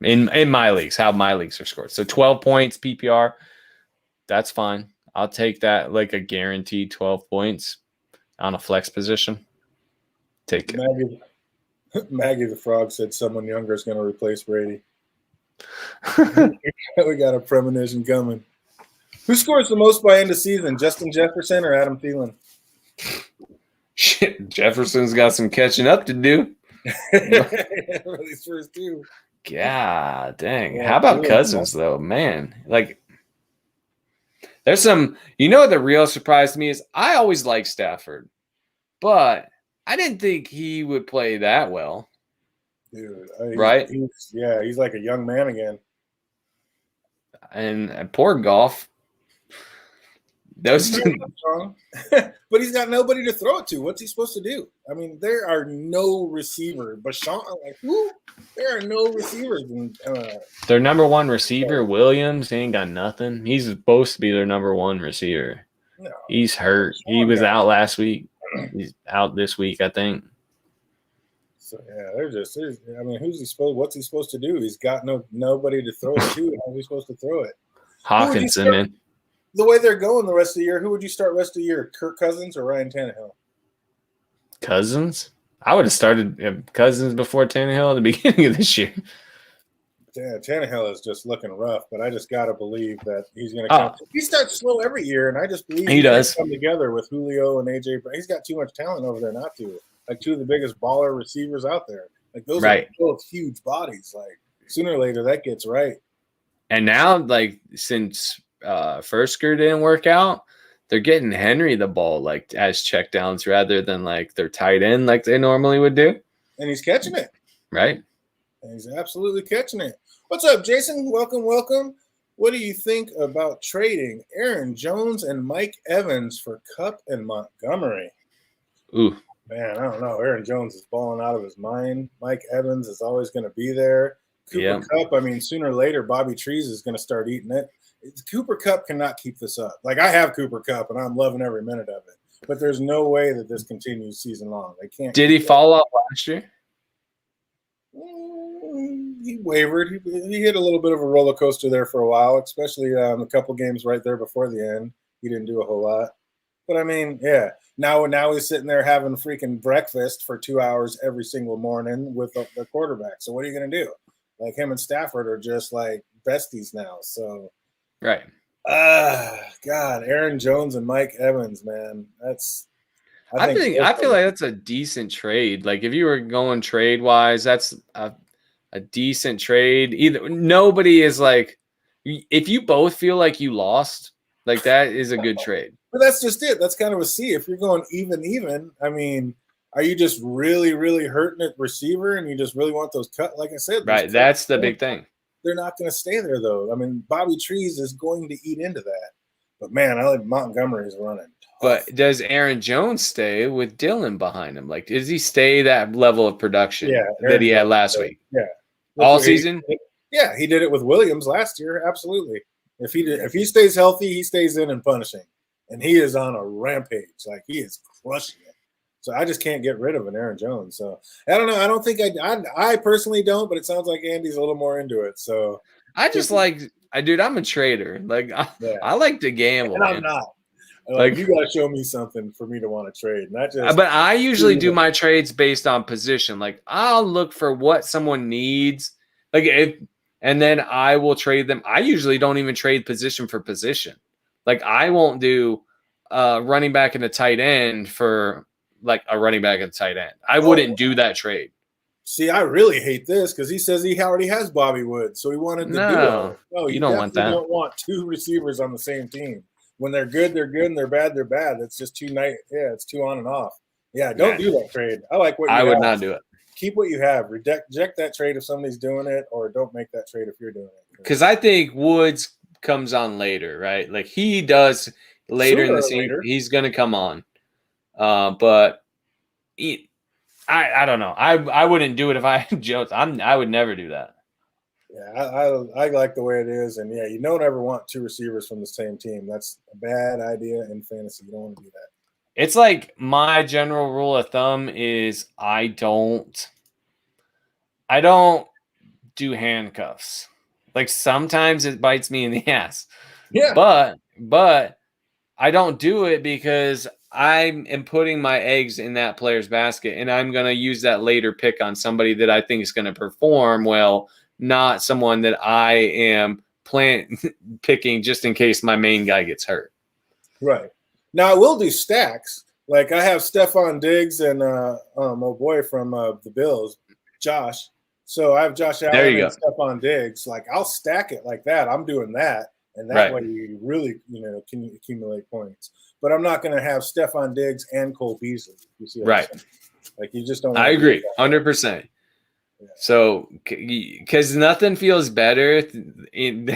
in my leagues. How my leagues are scored. So 12 points PPR, that's fine. I'll take that like a guaranteed 12 points on a flex position. Take it. Maggie the Frog said someone younger is going to replace Brady. We got a premonition coming. Who scores the most by end of season, Justin Jefferson or Adam Thielen? Shit, Jefferson's got some catching up to do. For these first two. God dang. How about Cousins, though? Man, like, there's some – the real surprise to me is I always liked Stafford, but – I didn't think he would play that well. Dude, right? He's like a young man again. And poor Goff. Those but he's got nobody to throw it to. What's he supposed to do? I mean, there are no receivers. Bashan, like who? There are no receivers. Their number one receiver, Williams, he ain't got nothing. He's supposed to be their number one receiver. No, he's hurt. He was out last week. He's out this week, I think. So yeah, what's he supposed to do? He's got nobody to throw it to. How's he supposed to throw it? Hawkinson, man. The way they're going the rest of the year, who would you start rest of the year? Kirk Cousins or Ryan Tannehill? Cousins? I would have started Cousins before Tannehill at the beginning of this year. Yeah, Tannehill is just looking rough, but I just got to believe that he's going to come. He starts slow every year, and I just believe he does come together with Julio and AJ. He's got too much talent over there not to. Like two of the biggest baller receivers out there. Like those are both huge bodies. Like sooner or later that gets right. And now, like since Fursker didn't work out, they're getting Henry the ball like as checkdowns rather than like their tight end like they normally would do. And he's catching it. Right. And he's absolutely catching it. What's up, Jason? Welcome. What do you think about trading Aaron Jones and Mike Evans for Kupp and Montgomery? Ooh. Man, I don't know. Aaron Jones is balling out of his mind. Mike Evans is always going to be there. Cooper Kupp, I mean, sooner or later, Bobby Trees is going to start eating it. Cooper Kupp cannot keep this up. Like, I have Cooper Kupp, and I'm loving every minute of it. But there's no way that this continues season long. They can't. Did he fall off last year? He wavered. He hit a little bit of a roller coaster there for a while, especially a couple games right there before the end. He didn't do a whole lot. But, I mean, yeah. Now he's sitting there having freaking breakfast for 2 hours every single morning with the quarterback. So what are you going to do? Like him and Stafford are just like besties now. So, right. God, Aaron Jones and Mike Evans, man. I feel like that's a decent trade. Like if you were going trade wise, that's a decent trade. Either nobody is like, if you both feel like you lost, like that is a good trade. But that's just it. That's kind of a C. If you're going even, I mean, are you just really, really hurting at receiver and you just really want those cut? Like I said, right. That's the big thing. They're not going to stay there, though. I mean, Bobby Trees is going to eat into that. But man, I like Montgomery's running. But does Aaron Jones stay with Dylan behind him? Like, does he stay that level of production that he had last week? Yeah. All season? Yeah, he did it with Williams last year. Absolutely. If he stays healthy, he stays in and punishing. And he is on a rampage. Like, he is crushing it. So I just can't get rid of an Aaron Jones. So I don't know. I don't think I personally don't, but it sounds like Andy's a little more into it. So I just dude, I'm a trader. Like, I like to gamble. And I'm not. Like, you got to show me something for me to want to trade. Not just. But I usually do my trades based on position. Like, I'll look for what someone needs. And then I will trade them. I usually don't even trade position for position. Like, I won't do running back and a tight end for like a running back and a tight end. I wouldn't do that trade. See, I really hate this because he says he already has Bobby Wood, so he wanted to do it. No, you don't want that. You don't want two receivers on the same team. When they're good, and they're bad, they're bad. It's just too night. Yeah, it's too on and off. Yeah, don't do that trade. I like what you have. I would not do it. Keep what you have. Reject that trade if somebody's doing it, or don't make that trade if you're doing it. Because I think Woods comes on later, right? Like, he does later in the season. He's going to come on. But I don't know. I wouldn't do it if I had Jones. I would never do that. Yeah, I like the way it is. And, yeah, you don't ever want two receivers from the same team. That's a bad idea in fantasy. You don't want to do that. It's like my general rule of thumb is I don't do handcuffs. Like, sometimes it bites me in the ass. Yeah. But I don't do it because I am putting my eggs in that player's basket, and I'm going to use that later pick on somebody that I think is going to perform well, not someone that I am picking just in case my main guy gets hurt. Right. Now, I will do stacks. Like, I have Stephon Diggs and my boy from the Bills, Josh. So I have Josh Allen and Stephon Diggs. Like, I'll stack it like that. I'm doing that. And that way you really, can accumulate points. But I'm not going to have Stephon Diggs and Cole Beasley. You see what I'm saying? Like, you just don't. I agree, 100%. Yeah. So, because nothing feels better than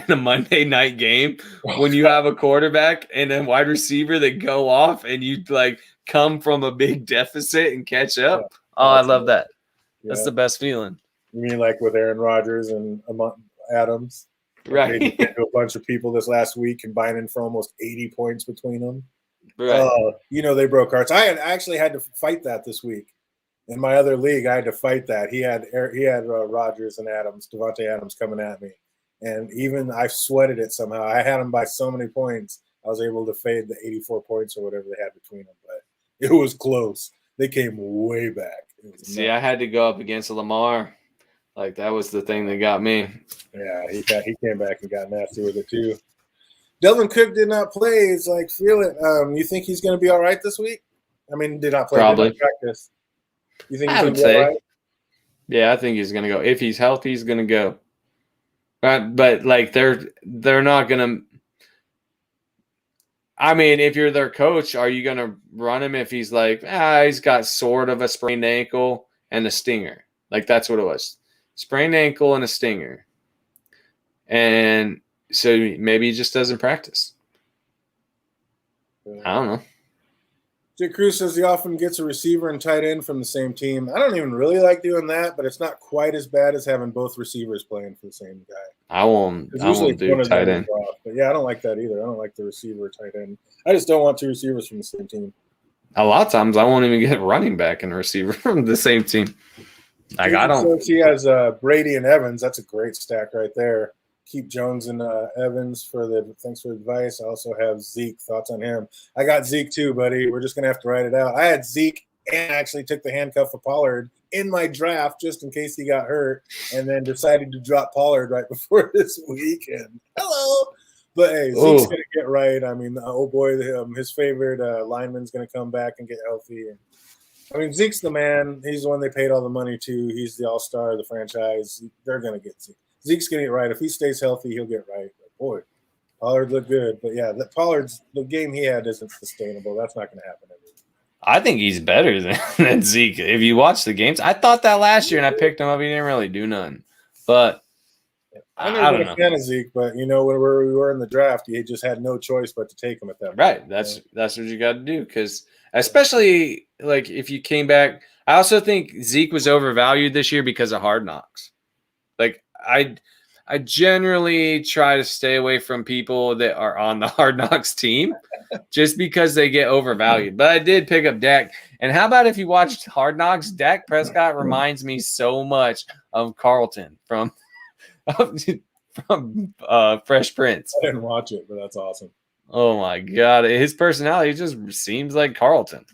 a Monday night game when you have a quarterback and a wide receiver that go off and you like come from a big deficit and catch up. Yeah. Oh, I love that. Yeah. That's the best feeling. You mean like with Aaron Rodgers and Adams? Right. They did to a bunch of people this last week, combining for almost 80 points between them. Right. They broke hearts. I actually had to fight that this week. In my other league, I had to fight that. He had Rodgers and Devonta Adams coming at me. And even I sweated it somehow. I had him by so many points. I was able to fade the 84 points or whatever they had between them. But it was close. They came way back. See, I had to go up against Lamar. Like, that was the thing that got me. Yeah, he came back and got nasty with it too. Dalvin Cook did not play. It's like, feel it. You think he's going to be all right this week? I mean, did not play. Probably. Did not practice. You think he's I would say, all right? Yeah, I think he's going to go. If he's healthy, he's going to go. But like, they're not going to. I mean, if you're their coach, are you going to run him if he's like, he's got sort of a sprained ankle and a stinger? Like, that's what it was. Sprained ankle and a stinger. And so maybe he just doesn't practice. I don't know. Jake Cruz says he often gets a receiver and tight end from the same team. I don't even really like doing that, but it's not quite as bad as having both receivers playing for the same guy. I won't do tight end. But yeah, I don't like that either. I don't like the receiver tight end. I just don't want two receivers from the same team. A lot of times I won't even get running back and a receiver from the same team. Like, I don't. He has Brady and Evans. That's a great stack right there. Keep Jones and Evans thanks for the advice. I also have Zeke. Thoughts on him? I got Zeke too, buddy. We're just gonna have to write it out. I had Zeke and actually took the handcuff of Pollard in my draft just in case he got hurt, and then decided to drop Pollard right before this week. And hello, but hey, Zeke's gonna get right. I mean, his favorite lineman's gonna come back and get healthy. And I mean, Zeke's the man. He's the one they paid all the money to. He's the all-star of the franchise. They're gonna get Zeke. Zeke's getting it right. If he stays healthy, he'll get right. But boy, Pollard looked good. But yeah, the game he had isn't sustainable. That's not going to happen every week. I think he's better than Zeke. If you watch the games, I thought that last year, and I picked him up. He didn't really do nothing. But I've I never don't been a know. fan of Zeke, but where we were in the draft, you just had no choice but to take him at that point. Right. That's what you got to do, because especially like if you came back. I also think Zeke was overvalued this year because of Hard Knocks. Like I generally try to stay away from people that are on the Hard Knocks team just because they get overvalued. But I did pick up Dak. And how about if you watched Hard Knocks? Dak Prescott reminds me so much of Carlton from Fresh Prince. I didn't watch it, but that's awesome. Oh my God. His personality just seems like Carlton.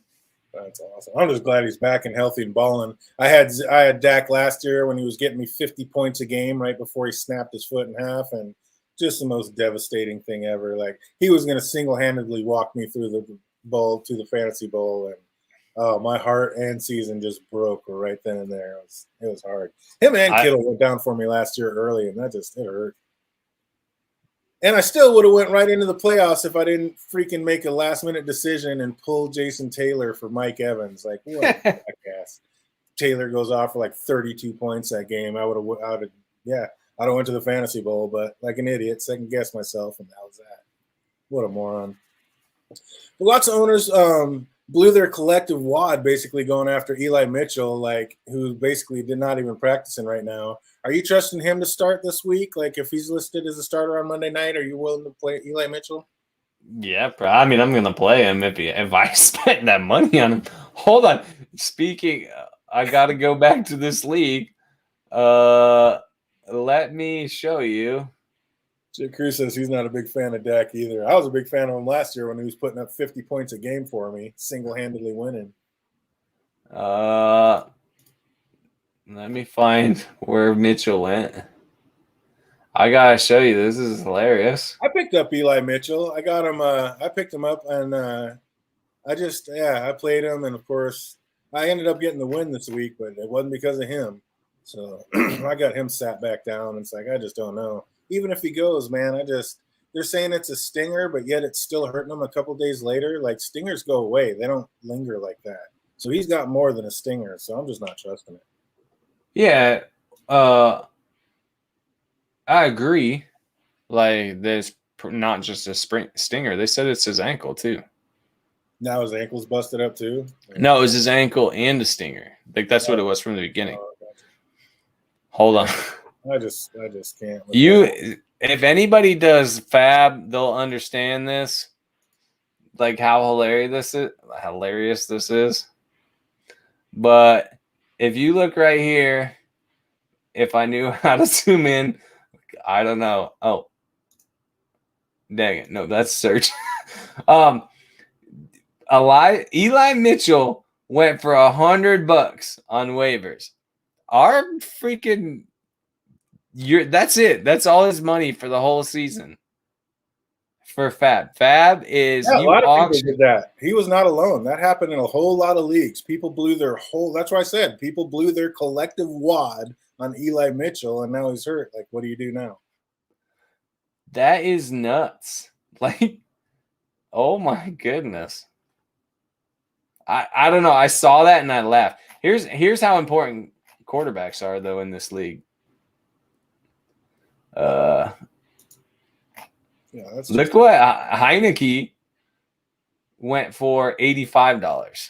That's awesome. I'm just glad he's back and healthy and balling. I had Dak last year when he was getting me 50 points a game right before he snapped his foot in half, and just the most devastating thing ever. Like, he was going to single-handedly walk me through the bowl to the fantasy bowl, and my heart and season just broke right then and there. It was hard. Him and Kittle went down for me last year early, and it hurt. And I still would have went right into the playoffs if I didn't freaking make a last-minute decision and pull Jason Taylor for Mike Evans. Like, what a jackass. Taylor goes off for like 32 points that game. I'd have went to the fantasy bowl, but like an idiot, second-guessed myself, and that was that. What a moron. But lots of owners blew their collective wad basically going after Eli Mitchell, like, who basically did not even practicing right now. Are you trusting him to start this week? Like, if he's listed as a starter on Monday night, are you willing to play Eli Mitchell? Yeah, I mean, I'm going to play him if I spent that money on him. Hold on. Speaking, I got to go back to this league. Let me show you. Jay Cruz says he's not a big fan of Dak either. I was a big fan of him last year when he was putting up 50 points a game for me, single-handedly winning. Let me find where Mitchell went. I gotta show you. This is hilarious. I picked up Eli Mitchell. I got him. I picked him up, and I played him, and of course, I ended up getting the win this week, but it wasn't because of him. So I got him sat back down. And it's like, I just don't know. Even if he goes, man, they're saying it's a stinger, but yet it's still hurting him a couple days later. Like, stingers go away; they don't linger like that. So he's got more than a stinger. So I'm just not trusting it. Yeah, I agree. Like, there's not just a stinger. They said it's his ankle too. Now his ankle's busted up too? No, it was his ankle and a stinger. Like, that's what it was from the beginning. Oh, gotcha. Hold on. I just can't. If anybody does Fab, they'll understand this. Like, how hilarious this is. But if you look right here, if I knew how to zoom in, I don't know. Oh, dang it. No, that's search. Eli Mitchell went for $100 on waivers. Our freaking that's it. That's all his money for the whole season. For Fab. Fab is a lot of people did that. He was not alone. That happened in a whole lot of leagues. People blew that's why I said people blew their collective wad on Eli Mitchell, and now he's hurt. Like, what do you do now? That is nuts. Like, oh my goodness. I don't know. I saw that and I laughed. Here's how important quarterbacks are, though, in this league. Look what Heineke went for $85.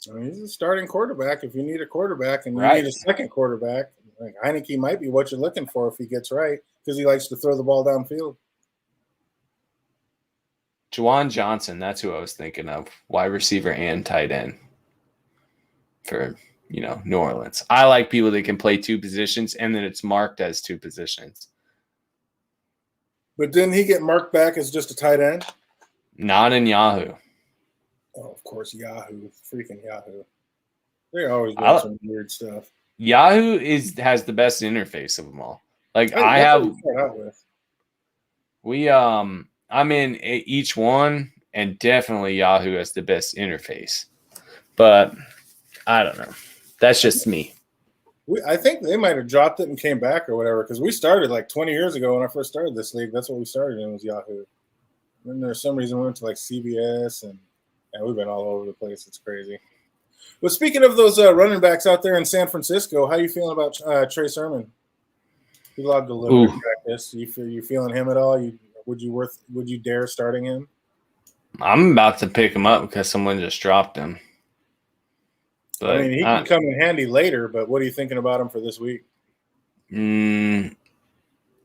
I mean, he's a starting quarterback. If you need a quarterback and you need a second quarterback, like, Heineke might be what you're looking for if he gets right, because he likes to throw the ball downfield. Juwan Johnson, that's who I was thinking of, wide receiver and tight end for, New Orleans. I like people that can play two positions and then it's marked as two positions. But didn't he get marked back as just a tight end? Not in Yahoo. Oh, of course, Yahoo. Freaking Yahoo. They're always doing some weird stuff. Yahoo has the best interface of them all. Like, I'm in each one, and definitely Yahoo has the best interface. But I don't know. That's just me. I think they might have dropped it and came back or whatever, because we started like 20 years ago when I first started this league. That's what we started in, was Yahoo. And then there's some reason we went to like CBS, and we've been all over the place. It's crazy. But speaking of those running backs out there in San Francisco, how are you feeling about Trey Sermon? He logged a limited practice. You feeling him at all? Would you dare starting him? I'm about to pick him up because someone just dropped him. But, I mean, he can come in handy later, but what are you thinking about him for this week?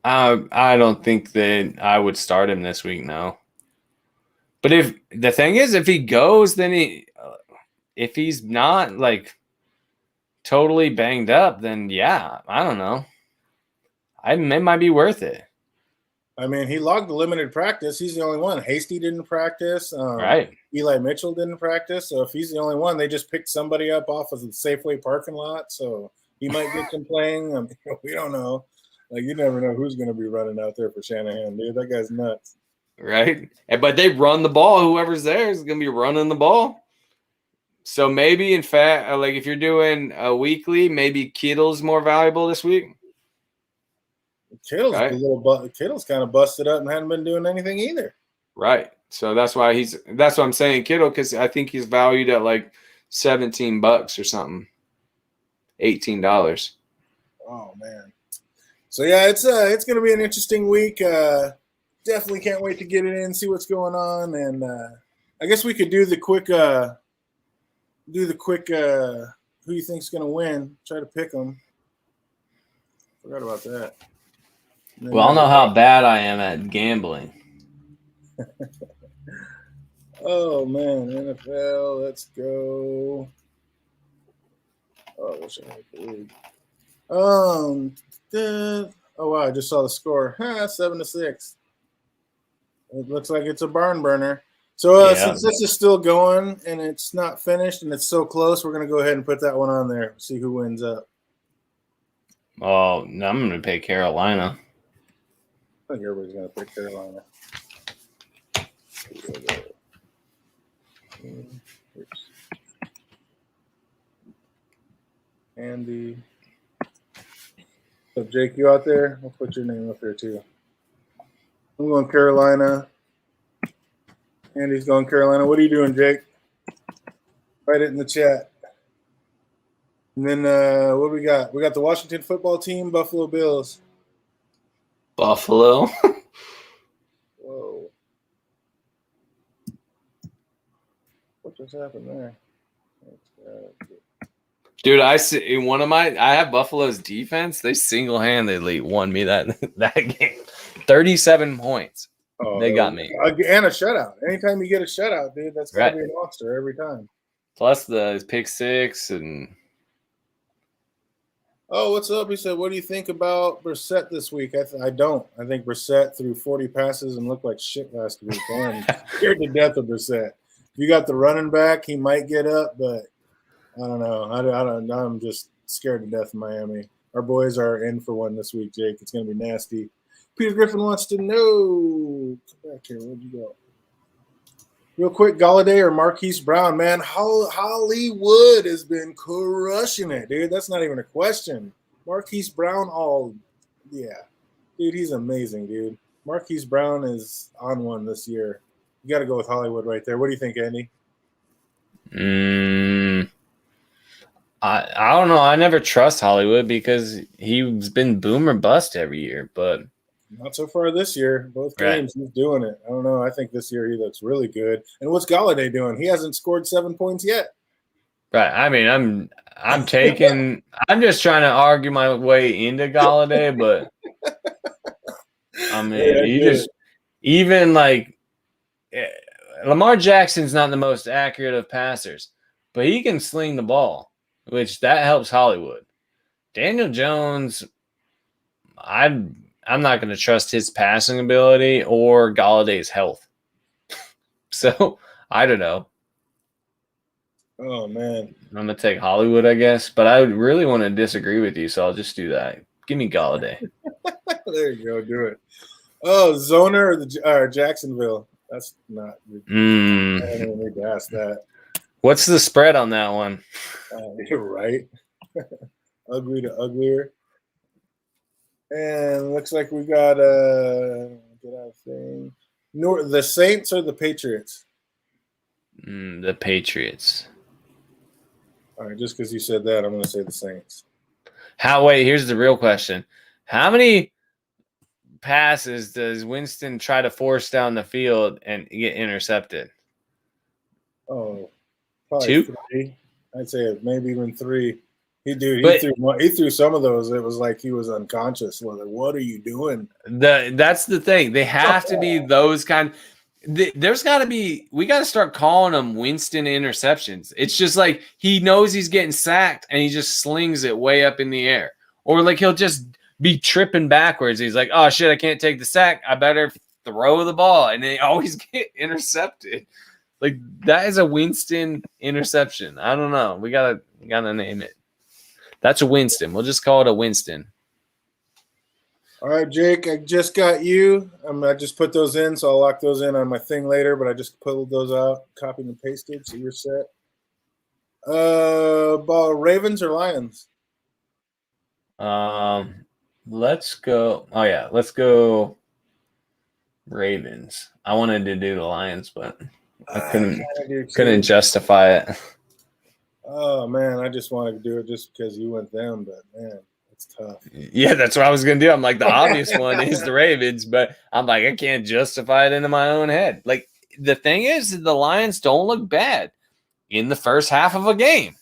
I don't think that I would start him this week, no. But if the thing is, if he goes, then if he's not like totally banged up, then yeah, I don't know. It might be worth it. I mean, he logged the limited practice. He's the only one. Hasty didn't practice. Right. Eli Mitchell didn't practice. So if he's the only one, they just picked somebody up off of the Safeway parking lot. So he might get some playing. I mean, we don't know. Like, you never know who's going to be running out there for Shanahan, dude. That guy's nuts. Right. But they run the ball. Whoever's there is going to be running the ball. So maybe, in fact, like if you're doing a weekly, maybe Kittle's more valuable this week. Kittle's Kittle's kind of busted up and hadn't been doing anything either. Right. So that's why I'm saying Kittle, because I think he's valued at like $17 or something. $18. Oh man. So yeah, it's gonna be an interesting week. Definitely can't wait to get it in, see what's going on, and I guess we could do the quick who you think's gonna win. Try to pick them. Forgot about that. Well, I know how bad I am at gambling. Oh man, NFL, let's go. Oh, I wish I had the league. Oh wow, I just saw the score. 7-6. It looks like it's a barn burner. So since this is still going and it's not finished and it's so close, we're gonna go ahead and put that one on there. See who wins up. Oh, no, I'm gonna pick Carolina. I think everybody's gonna pick Carolina. Andy. So Jake, you out there? I'll put your name up there too. I'm going Carolina. Andy's going Carolina. What are you doing, Jake? Write it in the chat. And then what do we got? We got the Washington football team, Buffalo Bills. Buffalo. Whoa. What just happened there? Dude, I have Buffalo's defense. They single-handedly won me that game. 37 points. Oh, they got me. And a shutout. Anytime you get a shutout, dude, that's going to be a monster every time. Plus the pick six and. Oh, what's up? He said, what do you think about Brissette this week? I don't. I think Brissette threw 40 passes and looked like shit last week. I'm scared to death of Brissette. If you got the running back, he might get up, but I don't know. I don't. I'm just scared to death of Miami. Our boys are in for one this week, Jake. It's going to be nasty. Peter Griffin wants to know. Come back here. Where'd you go? Real quick, Gallaudet or Marquis Brown, man. Hollywood has been crushing it, dude. That's not even a question. Marquis Brown, dude, he's amazing, dude. Marquis Brown is on one this year. You got to go with Hollywood right there. What do you think, Andy? I don't know. I never trust Hollywood because he's been boom or bust every year, but not so far this year. Both games he's doing it. I don't know. I think this year he looks really good. And what's Gallaudet doing? He hasn't scored 7 points yet. Right. I mean, I'm just trying to argue my way into Gallaudet, but I mean, even like Lamar Jackson's not the most accurate of passers, but he can sling the ball, which that helps Hollywood. Daniel Jones, I'm not going to trust his passing ability or Gallaudet's health. So, I don't know. Oh, man. I'm going to take Hollywood, I guess. But I really want to disagree with you, so I'll just do that. Give me Gallaudet. There you go. Do it. Oh, Zoner or Jacksonville. That's not – I don't even need to ask that. What's the spread on that one? You're right. Ugly to uglier. And looks like we got the Saints or the Patriots? The Patriots. All right, just because you said that, I'm going to say the Saints. Here's the real question. How many passes does Winston try to force down the field and get intercepted? Oh, probably 2? 3. I'd say maybe even 3. He But threw some of those. It was like he was unconscious. Like, what are you doing? that's the thing. They have to be those kind. There's got to be. We got to start calling them Winston interceptions. It's just like he knows he's getting sacked and he just slings it way up in the air, or like he'll just be tripping backwards. He's like, "Oh shit, I can't take the sack. I better throw the ball," and they always get intercepted. Like that is a Winston interception. I don't know. We gotta name it. That's a Winston. We'll just call it a Winston. All right, Jake, I just got you. I just put those in, so I'll lock those in on my thing later, but I just pulled those out, copied and pasted, so you're set. Ball Ravens or Lions? Let's go. Oh yeah, let's go Ravens. I wanted to do the Lions, but I couldn't justify it. Oh man, I just wanted to do it just because you went them, but man, it's tough. Yeah, that's what I was gonna do. I'm like, the obvious one is the Ravens, but I'm like, I can't justify it into my own head. Like the thing is, the Lions don't look bad in the first half of a game,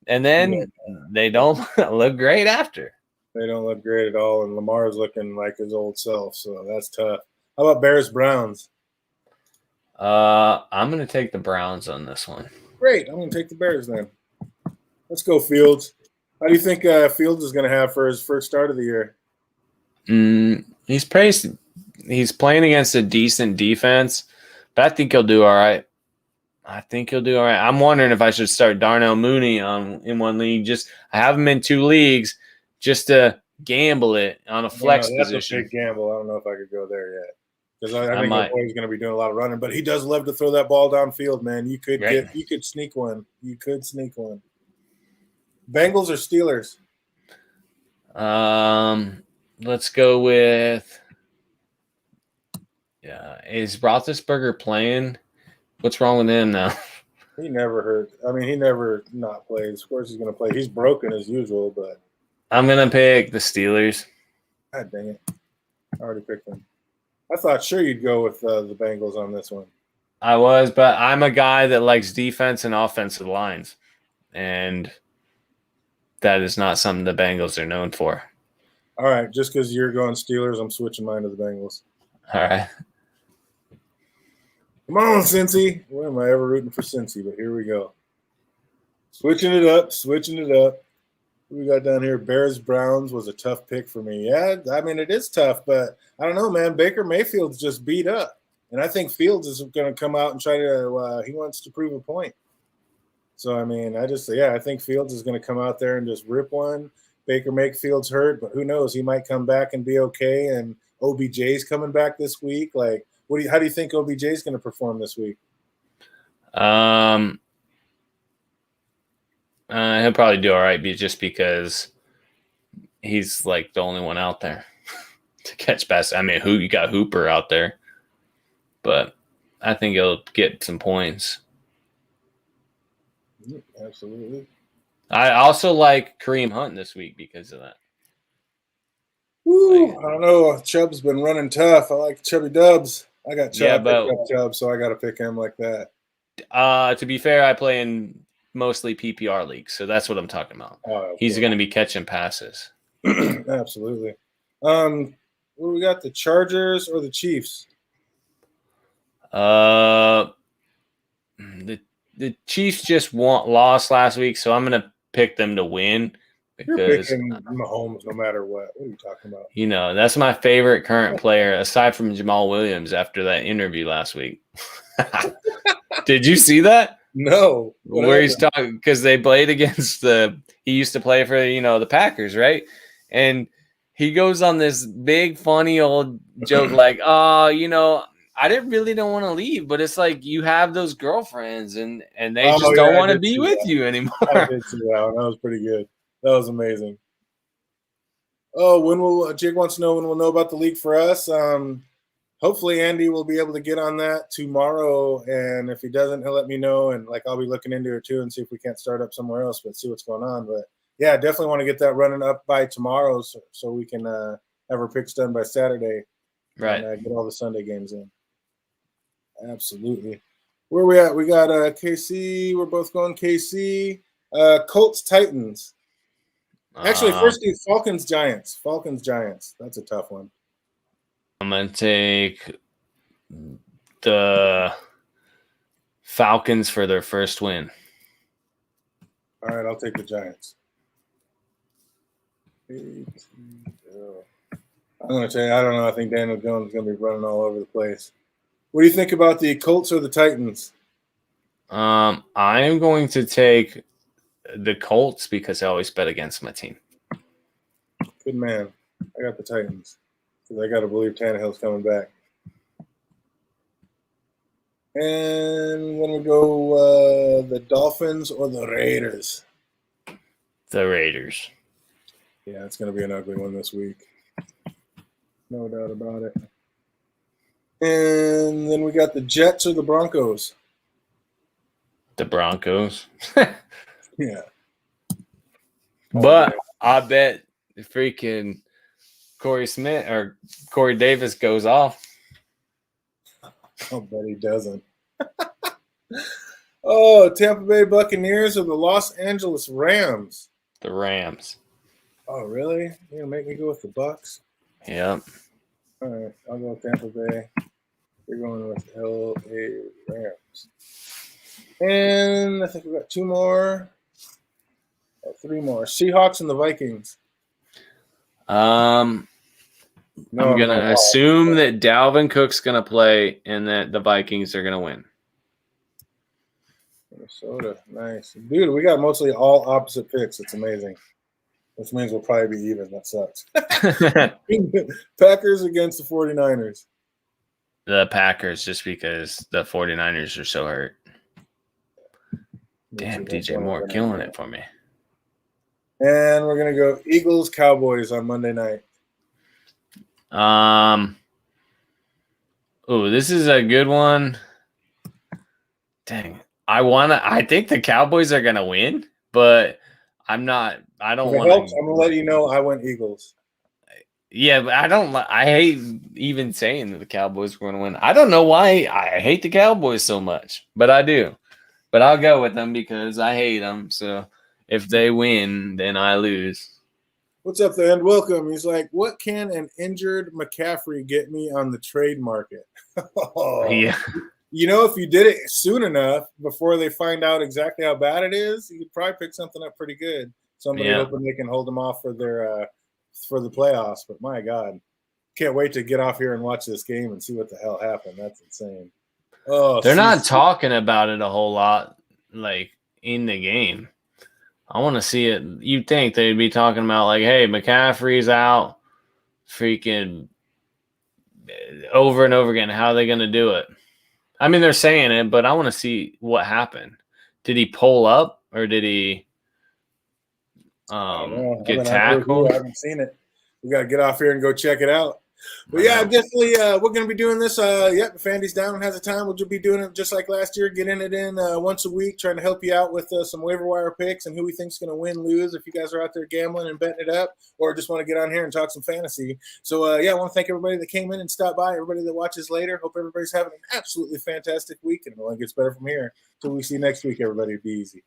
and then they don't look great after. They don't look great at all, and Lamar's looking like his old self, so that's tough. How about Bears Browns? I'm gonna take the Browns on this one. Great, I'm gonna take the Bears then. Let's go Fields. How do you think Fields is going to have for his first start of the year? He's playing against a decent defense, but I think he'll do all right. I'm wondering if I should start Darnell Mooney in one league. I have him in 2 leagues just to gamble it on a flex position. That's a big gamble. I don't know if I could go there yet because I think he's going to be doing a lot of running. But he does love to throw that ball downfield, man. You could sneak one. You could sneak one. Bengals or Steelers? Let's go with. Yeah, is Roethlisberger playing? What's wrong with him now? He never hurt. I mean, he never not plays. Of course, he's going to play. He's broken as usual, but I'm gonna pick the Steelers. God dang it! I already picked them. I thought sure you'd go with the Bengals on this one. I was, but I'm a guy that likes defense and offensive lines, and that is not something the Bengals are known for. All right, just because you're going Steelers, I'm switching mine to the Bengals. All right. Come on, Cincy. When am I ever rooting for Cincy? But here we go. Switching it up. What we got down here? Bears Browns was a tough pick for me. Yeah, I mean, it is tough, but I don't know, man. Baker Mayfield's just beat up. And I think Fields is going to come out and try to he wants to prove a point. So, I mean, I think Fields is going to come out there and just rip one. Baker Mayfield's hurt, but who knows? He might come back and be okay. And OBJ's coming back this week. Like, how do you think OBJ's going to perform this week? He'll probably do all right, just because he's like the only one out there to catch passes. I mean, you got Hooper out there, but I think he'll get some points. Absolutely. I also like Kareem Hunt this week because of that. Woo, I don't know. Chubb's been running tough. I like Chubby Dubs. I got Chubb, so I got to pick him like that. To be fair, I play in mostly PPR leagues, so that's what I'm talking about. He's going to be catching passes. Absolutely. What do we got? The Chargers or the Chiefs? The Chiefs just lost last week, so I'm going to pick them to win. You're picking Mahomes no matter what. What are you talking about? You know, that's my favorite current player, aside from Jamal Williams after that interview last week. Did you see that? No. Where he's talking, because they played against he used to play for, the Packers, right? And he goes on this big, funny old joke like, I don't want to leave, but it's like you have those girlfriends and they just don't want to be with you anymore. I did see that one. That was pretty good. That was amazing. Oh, Jake wants to know when we'll know about the league for us. Hopefully Andy will be able to get on that tomorrow, and if he doesn't, he'll let me know, and I'll be looking into it too and see if we can't start up somewhere else, but see what's going on. But yeah, definitely want to get that running up by tomorrow so we can have our picks done by Saturday. Right. And get all the Sunday games in. Absolutely. Where we at? We got KC. We're both going KC. Colts, Titans. Actually, first do Falcons, Giants. Falcons, Giants. That's a tough one. I'm going to take the Falcons for their first win. All right, I'll take the Giants. I'm going to tell you, I don't know. I think Daniel Jones is going to be running all over the place. What do you think about the Colts or the Titans? I am going to take the Colts because I always bet against my team. Good man. I got the Titans because I got to believe Tannehill's coming back. And then we go the Dolphins or the Raiders. The Raiders. Yeah, it's going to be an ugly one this week. No doubt about it. And then we got the Jets or the Broncos. The Broncos. Yeah. But I bet freaking Corey Smith or Corey Davis goes off. I'll bet he doesn't. Oh, Tampa Bay Buccaneers or the Los Angeles Rams? The Rams. Oh, really? You're going to make me go with the Bucs? Yep. All right, I'll go with Tampa Bay. You're going with L.A. Rams. And I think we got two more. Three more. Seahawks and the Vikings. I'm going to assume that Dalvin Cook's going to play and that the Vikings are going to win. Minnesota. Nice. Dude, we got mostly all opposite picks. It's amazing. Which means we'll probably be even. That sucks. Packers against the 49ers. The Packers, just because the 49ers are so hurt. Damn, DJ Moore killing it for me. And we're going to go Eagles, Cowboys on Monday night. Oh, this is a good one. Dang. I think the Cowboys are going to win, but I'm not. I don't want to. I'm going to let you know I went Eagles. Yeah, but I hate even saying that the Cowboys are going to win. I don't know why I hate the Cowboys so much, but I do. But I'll go with them because I hate them. So if they win, then I lose. What's up, the end? Welcome. He's like, what can an injured McCaffrey get me on the trade market? Yeah. You know, if you did it soon enough before they find out exactly how bad it is, you could probably pick something up pretty good. Somebody hoping they can hold them off for their for the playoffs. But my God, can't wait to get off here and watch this game and see what the hell happened. That's insane. Oh, they're not talking about it a whole lot, like in the game. I want to see it. You'd think they'd be talking about like, hey, McCaffrey's out, freaking over and over again. How are they going to do it? I mean, they're saying it, but I want to see what happened. Did he pull up or did he get tackled? I haven't seen it. We got to get off here and go check it out. But yeah, definitely we're going to be doing this. If Andy's down and has a time, we'll just be doing it just like last year, getting it in once a week, trying to help you out with some waiver wire picks and who we think's going to win, lose, if you guys are out there gambling and betting it up or just want to get on here and talk some fantasy. So, I want to thank everybody that came in and stopped by, everybody that watches later. Hope everybody's having an absolutely fantastic week, and it only gets better from here. Till we see you next week, everybody. Be easy.